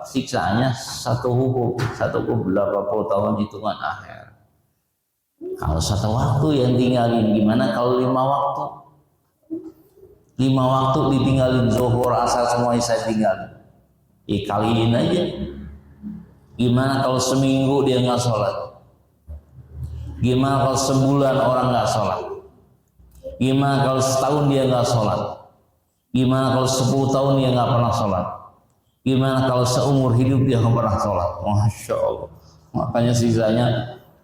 siksaannya 1 hukum. 1 hukum 80 tahun hitungan akhir. Kalau 1 waktu yang tinggalin, gimana kalau 5 waktu? 5 waktu ditinggalin, zuhur, asar semua saya tinggalin. Kaliin aja. Gimana kalau seminggu dia nggak sholat? Gimana kalau sebulan orang nggak sholat? Gimana kalau setahun dia nggak sholat? Gimana kalau 10 tahun dia nggak pernah sholat? Gimana kalau seumur hidup dia nggak pernah sholat? Masya Allah. Makanya sisanya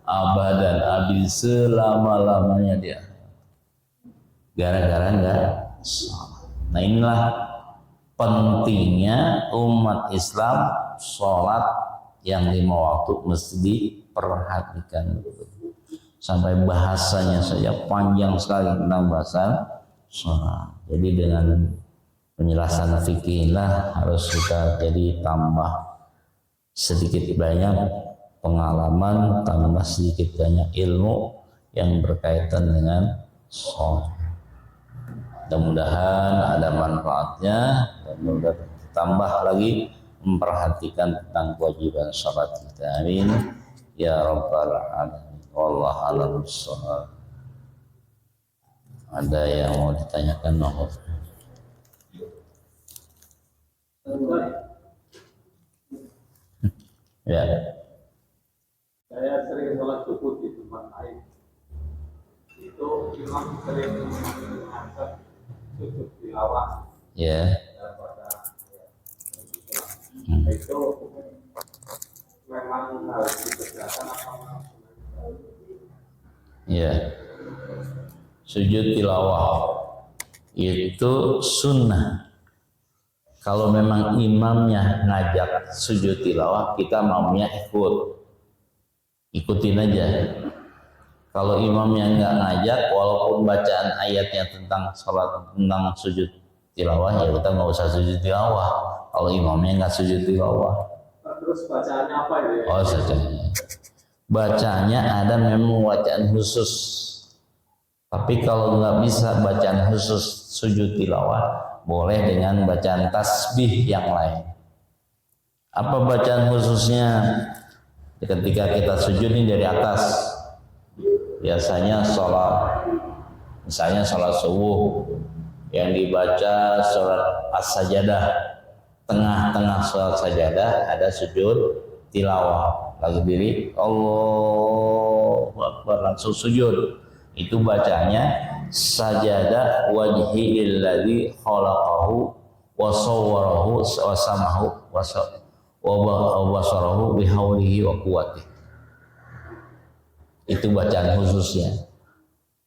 abadan, abid, selama-lamanya dia. Gara-gara nggak sholat. Nah inilah pentingnya umat Islam sholat yang 5 waktu mesti diperhatikan. Sampai bahasanya saja panjang sekali tentang bahasa sholat. Jadi dengan penjelasan fikih lah harus kita jadi tambah sedikit banyak pengalaman, tambah sedikit banyak ilmu yang berkaitan dengan sholat. Mudah-mudahan ada manfaatnya dan mudah tambah lagi memperhatikan tentang kewajiban sholat kita. Amin ya rabbal alamin. Wallahu a'lam bishawab. Ada yang mau ditanyakan? Ya. Saya sering sholat subuh di tempat lain. Itu imam sering mengangkat sujud tilawah. Ya. Itu memang harus dikerjakan apa? Ya. Sujud tilawah itu sunnah. Kalau memang imamnya ngajak sujud tilawah, kita maunya ikutin aja. Kalau imamnya nggak ngajak, walaupun bacaan ayatnya tentang sholat, tentang sujud tilawah, ya kita nggak usah sujud tilawah. Kalau imamnya nggak sujud tilawah. Terus bacaannya apa ya? Oh, bacanya. Bacanya ada memang bacaan khusus. Tapi kalau nggak bisa bacaan khusus sujud tilawah, boleh dengan bacaan tasbih yang lain. Apa bacaan khususnya? Ketika kita sujud ini dari atas, biasanya sholat, misalnya sholat subuh yang dibaca surat as-sajadah, tengah-tengah sholat sajadah ada sujud tilawah, lagi diri Allahu Akbar langsung sujud, itu bacanya sajada wajhi lilladzi khalaqahu wa sawwarahu wa samahu wa basarahu bihaulihi wa quwwatihi. Itu bacaan khususnya.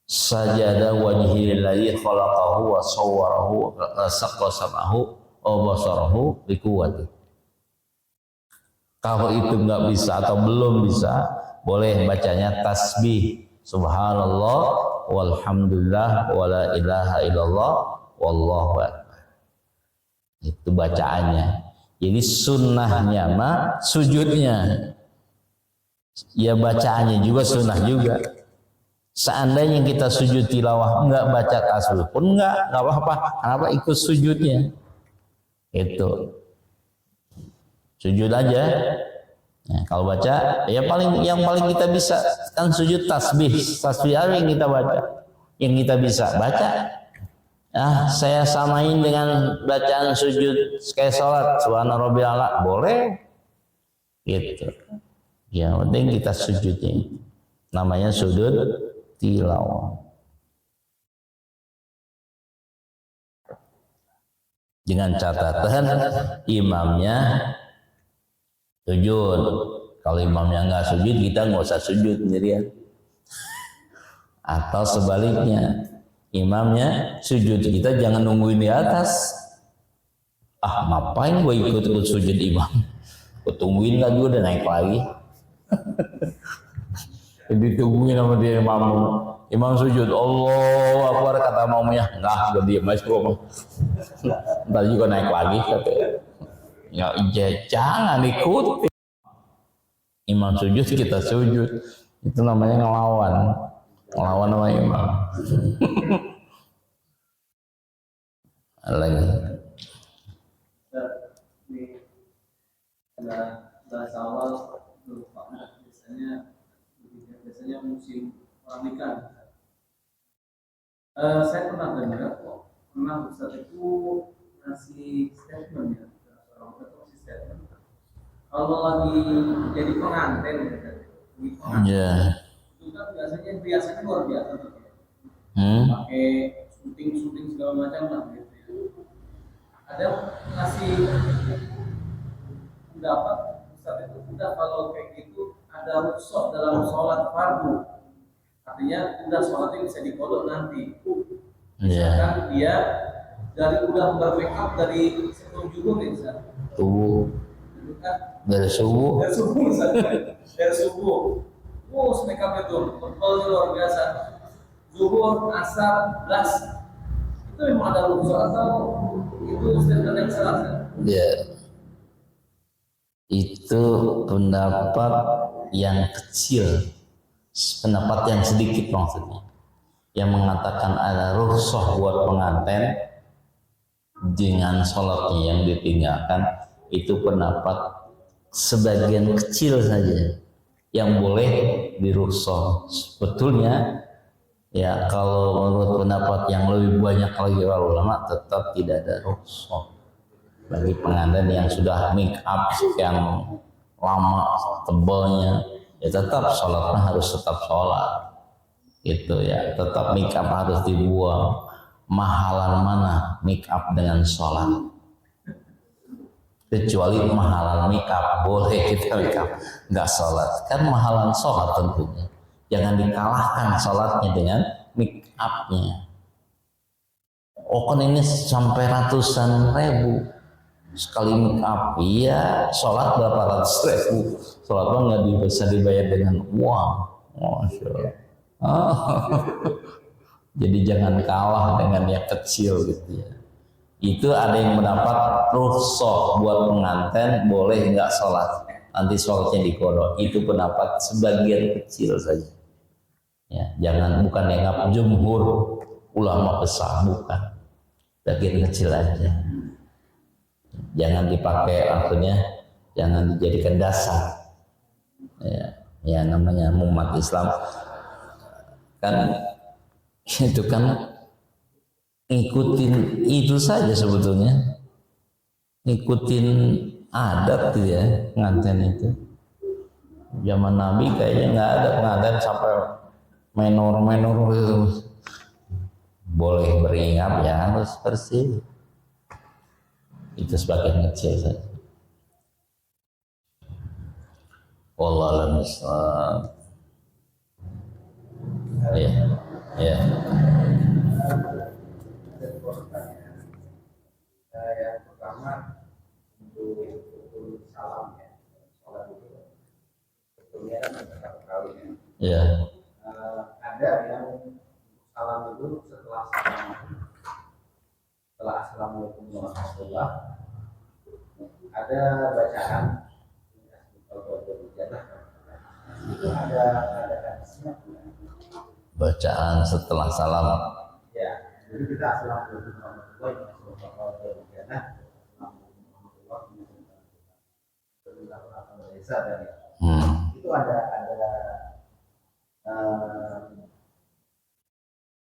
Sajada wajhi lilladzi khalaqahu wa sawwarahu wa samahu wa basarahu biquwwatihi. Kalau itu nggak bisa atau belum bisa, boleh bacanya tasbih subhanallah walhamdulillah wala ilaha illallah wallahu akbar. Itu bacaannya. Jadi sunnahnya mah sujudnya, ya bacaannya juga sunnah juga. Seandainya kita sujud tilawah enggak baca tasbih pun enggak apa-apa. Kenapa? Ikut sujudnya. Itu sujud aja. Nah, kalau baca ya yang paling kita bisa kan sujud tasbih. Tasbih apa yang kita baca? Yang kita bisa baca. Saya samain dengan bacaan sujud kayak sholat subhana rabbiyal a'la, boleh. Gitu. Yang penting kita sujudnya. Namanya sujud tilawah. Dengan catatan imamnya sujud. Kalau imamnya nggak sujud, kita nggak usah sujud sendirian. Atau sebaliknya, imamnya sujud, kita jangan nungguin di atas. Ngapain gue ikut sujud imam? Gue tungguin nggak juga udah naik lagi. Ditungguin sama dia imam sujud, Allahu Akbar, kata mamanya, enggak, gue diem aja gue mah. Ntar juga naik lagi katanya. Ya jangan ikuti. Imam sujud kita sujud, itu namanya ngelawan sama imam. Lagi. Bahasa awal biasanya musim peranikan. Saya pernah dengar Ustaz itu ngasih statement ya, statement. Kalau lagi jadi pengantin, itu kan biasanya luar biasa tuh. Pakai syuting segala macam lah gitu ya. Ada ngasih pendapat Ustaz itu udah kalau kayak gitu ada rukhsah dalam sholat fardu. Artinya udah sholatnya bisa dikodok nanti. Misalkan dia udah bermakeup dari sebelum zuhur ya, dari subuh. Makeup itu tebal luar biasa. Zuhur, asar, las. Itu memang ada rukhsah atau itu statement yang salah? Ya. Itu pendapat yang kecil, pendapat yang sedikit maksudnya, yang mengatakan ada rukhsah buat pengantin dengan sholatnya yang ditinggalkan. Itu pendapat sebagian kecil saja yang boleh dirukhsah. Sebetulnya ya kalau menurut pendapat yang lebih banyak lagi para ulama, tetap tidak ada rukhsah bagi pengantin yang sudah make up yang lama tebalnya, ya tetap sholatnya harus tetap sholat gitu ya, tetap make up harus dibuang. Mahalan mana make up dengan sholat? Kecuali mahalan make up, boleh kita make up nggak sholat, kan mahalan sholat tentunya. Jangan dikalahkan sholatnya dengan make upnya. Kan ini sampai ratusan ribu sekali make up. Iya, sholat berapa ratus ribu? Sholat mah nggak bisa dibayar dengan uang. Masya Allah. Jadi jangan kalah dengan yang kecil gitu ya. Itu ada yang mendapat rukhsah buat pengantin boleh nggak sholat, nanti sholatnya dikodok. Itu pendapat sebagian kecil saja. Ya, jangan, bukan yang jumhur ulama besar, bukan. Bagian kecil aja. Jangan dipakai, artinya jangan dijadikan dasar. Ya namanya umat Islam kan itu kan ngikutin itu saja sebetulnya, ngikutin adat ya nganten itu. Zaman Nabi kayaknya nggak ada pengantin sampai menor itu, boleh beringat ya harus bersih, itu sebagian kecil saja. Wallahu a'lam. Ya, ya. Yang pertama untuk salam ya, sholat itu sebetulnya kan ada kali ya. Ya. Ada yang salam itu setelah salam, setelah assalamualaikum warahmatullahi wabarakatuh, ada bacaan itu ada hadisnya. Bacaan setelah salam. Ya, jadi kita assalamualaikum warahmatullahi wabarakatuh. Itu ada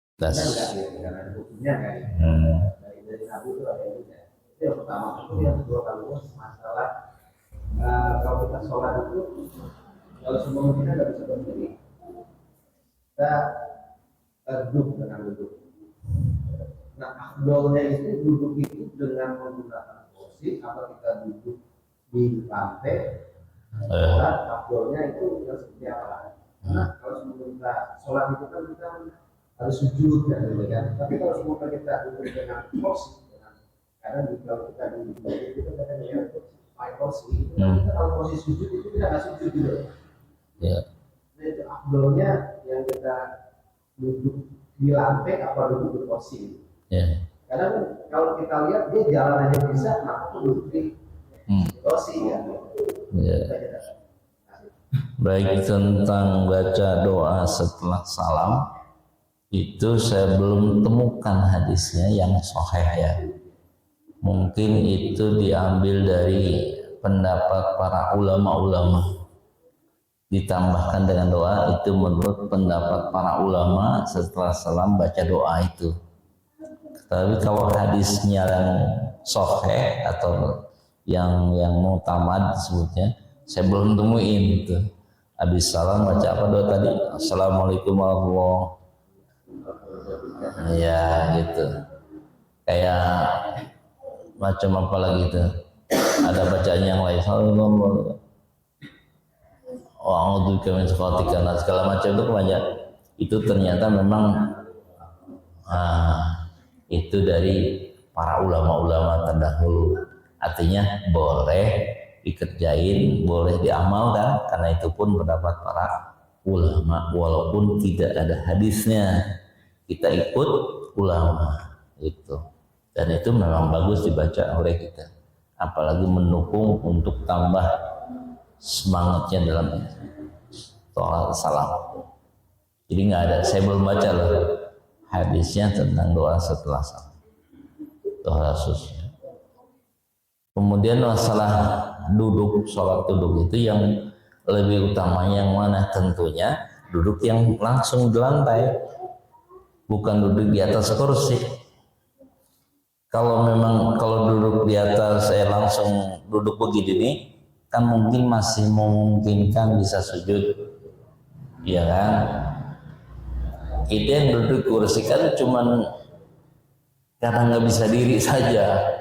karena hukumnya kan dari Nabi itu ada juga. Itu yang pertama. Itu yang kedua kalau masalah kalau kita sholat itu kalau semua kita nggak bisa berdiri, kita duduk dengan duduk. Nah, afdolnya itu duduk itu dengan menggunakan kursi atau kita duduk di lantai. Afdolnya itu yang seperti apa? Nah, kalau sebelum kita sholat itu kan kita harus sujud kan, tapi kalau semua kita duduk dengan kursi, karena kalau kita duduk itu kan ada yang pakai kursi, kalau kursi sujud itu kita nggak sujud gitu. Ya. Nah, itu afdolnya yang kita duduk di lantai apa duduk di kursi. Ya. Karena kalau kita lihat dia jalan aja bisa, kenapa duduk di kursi ya? Ya. Baik, tentang baca doa setelah salam itu saya belum temukan hadisnya yang sahih ya. Mungkin itu diambil dari pendapat para ulama-ulama, ditambahkan dengan doa itu menurut pendapat para ulama setelah salam baca doa itu. Tapi kalau hadisnya yang sahih atau yang mutamad disebutnya, saya belum temuin itu. Habis salam baca apa doa tadi? Assalamualaikum warahmatullahi wabarakatuh. Ya gitu. Kayak macam apa lagi itu? Ada bacaan yang lain. Segala macam itu banyak. Itu ternyata memang itu dari para ulama-ulama terdahulu. Artinya boleh dikerjain, boleh diamalkan, karena itu pun pendapat para ulama walaupun tidak ada hadisnya, kita ikut ulama itu, dan itu memang bagus dibaca oleh kita, apalagi mendukung untuk tambah semangatnya dalam sholat salam. Jadi nggak ada, saya belum baca loh hadisnya tentang doa setelah salam, doa khusus. Kemudian masalah duduk, sholat duduk itu yang lebih utama yang mana? Tentunya duduk yang langsung di lantai, bukan duduk di atas kursi. Kalau duduk di atas, saya langsung duduk begini nih, kan mungkin masih memungkinkan bisa sujud, ya kan? Kita yang duduk kursi kan cuman karena nggak bisa diri saja.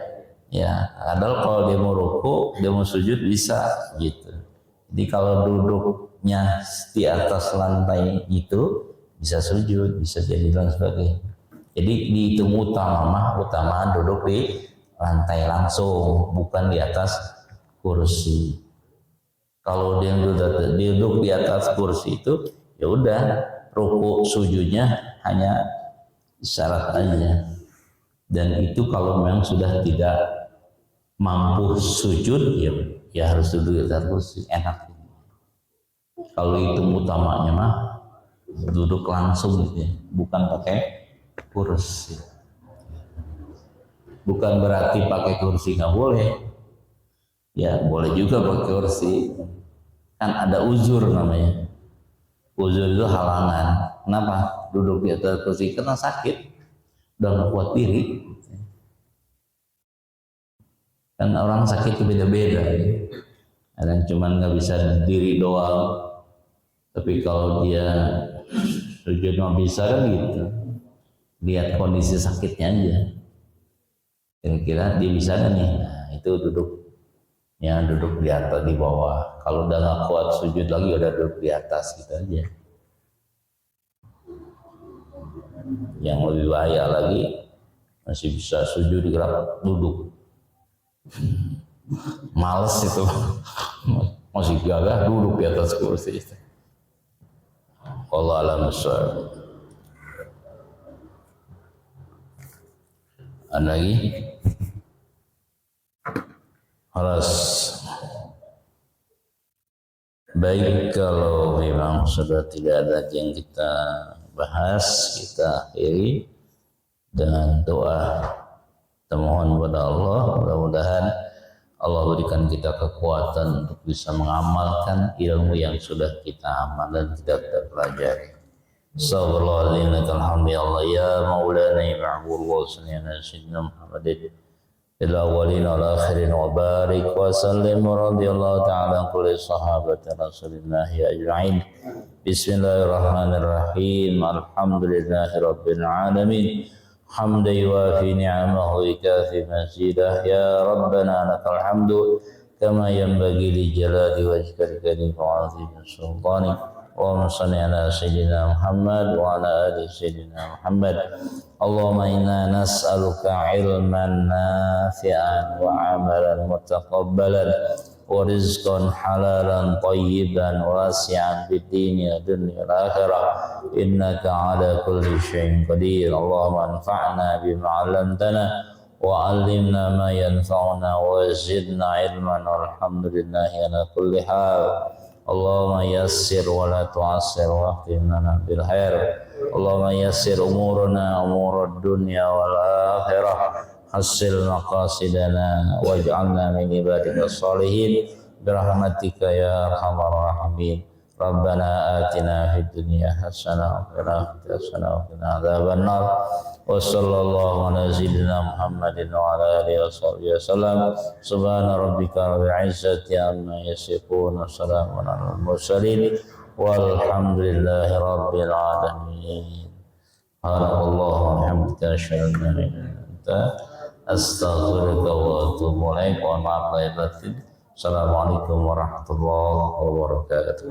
Ya, padahal kalau dia mau ruku, dia mau sujud bisa gitu. Jadi kalau duduknya di atas lantai itu bisa sujud, bisa jadi dan sebagainya. Jadi dihitung utama duduk di lantai langsung, bukan di atas kursi. Kalau dia duduk di atas kursi itu, ya udah ruku sujudnya hanya isyarat aja. Dan itu kalau memang sudah tidak mampu sujud, ya harus duduk di atas kursi, enak. Kalau itu utamanya mah duduk langsung gitu ya, bukan pakai kursi. Bukan berarti pakai kursi nggak boleh, ya boleh juga pakai kursi, kan ada uzur namanya. Uzur itu halangan. Kenapa? Duduk di atas kursi karena sakit, udah nggak kuat diri. Kan orang sakit itu beda-beda. Ada yang cuman nggak bisa diri doang, tapi kalau dia sujud nggak bisa kan gitu. Lihat kondisi sakitnya aja. Kira-kira dia bisa kan nih? Nah, itu duduknya duduk di atas, di bawah. Kalau udah nggak kuat sujud lagi, udah duduk di atas gitu aja. Yang lebih bahaya lagi, masih bisa sujud di gerak duduk. Males itu, masih gagah duduk di atas kursi itu. Allah alam besar. Ada lagi? Harus. Baik, kalau memang sudah tidak ada yang kita bahas, kita akhiri dengan doa. Kita mohon kepada Allah, mudah-mudahan Allah berikan kita kekuatan untuk bisa mengamalkan ilmu yang sudah kita amal dan kita pelajari. Sallallahu alaihi ya maulana ma'bullah sayyidina Muhammadin fil awwalin wal akhirin wa barik wa sallim radhiyallahu ta'ala kulli sahabati rasulillah ajma'in. Bismillahirrahmanirrahim. Alhamdulillahi rabbil alamin. حمدا يوافي نعمه ويكافي مزيده يا ربنا لك الحمد كما ينبغي لجلال وجهك الكريم وعظيم سلطانك. اللهم صل على سيدنا محمد وعلى ال سيدنا محمد. اللهم انا نسالك علما نافعا وعملا متقبلا ورزقا حلالا طيبا واسعا في الدين والدنيا والآخرة إنك على كل شيء قدير. اللهم انفعنا بما علمتنا وعلمنا ما ينفعنا وزدنا علما والحمد لله على كل حال. اللهم يسر ولا تعسر واختم لنا بالخير. اللهم يسر أمورنا أمور الدنيا والآخرة. حصل مقاصدنا واجعلنا من عبادك الصالحين برحمتك يا أرحم الراحمين. ربنا آتنا في الدنيا حسنة وفي الآخرة حسنة وقنا عذاب النار. وصلى الله على سيدنا محمد وعلى آله وصحبه وسلم. سبحان ربك رب العزة عما يصفون وسلام على المرسلين والحمد لله رب العالمين. سبحانك اللهم وبحمدك أشهد أن لا إله إلا أنت astaghfiruka wa atubu ilaik. Mohon maaf lahir batin. Assalamualaikum warahmatullahi wabarakatuh.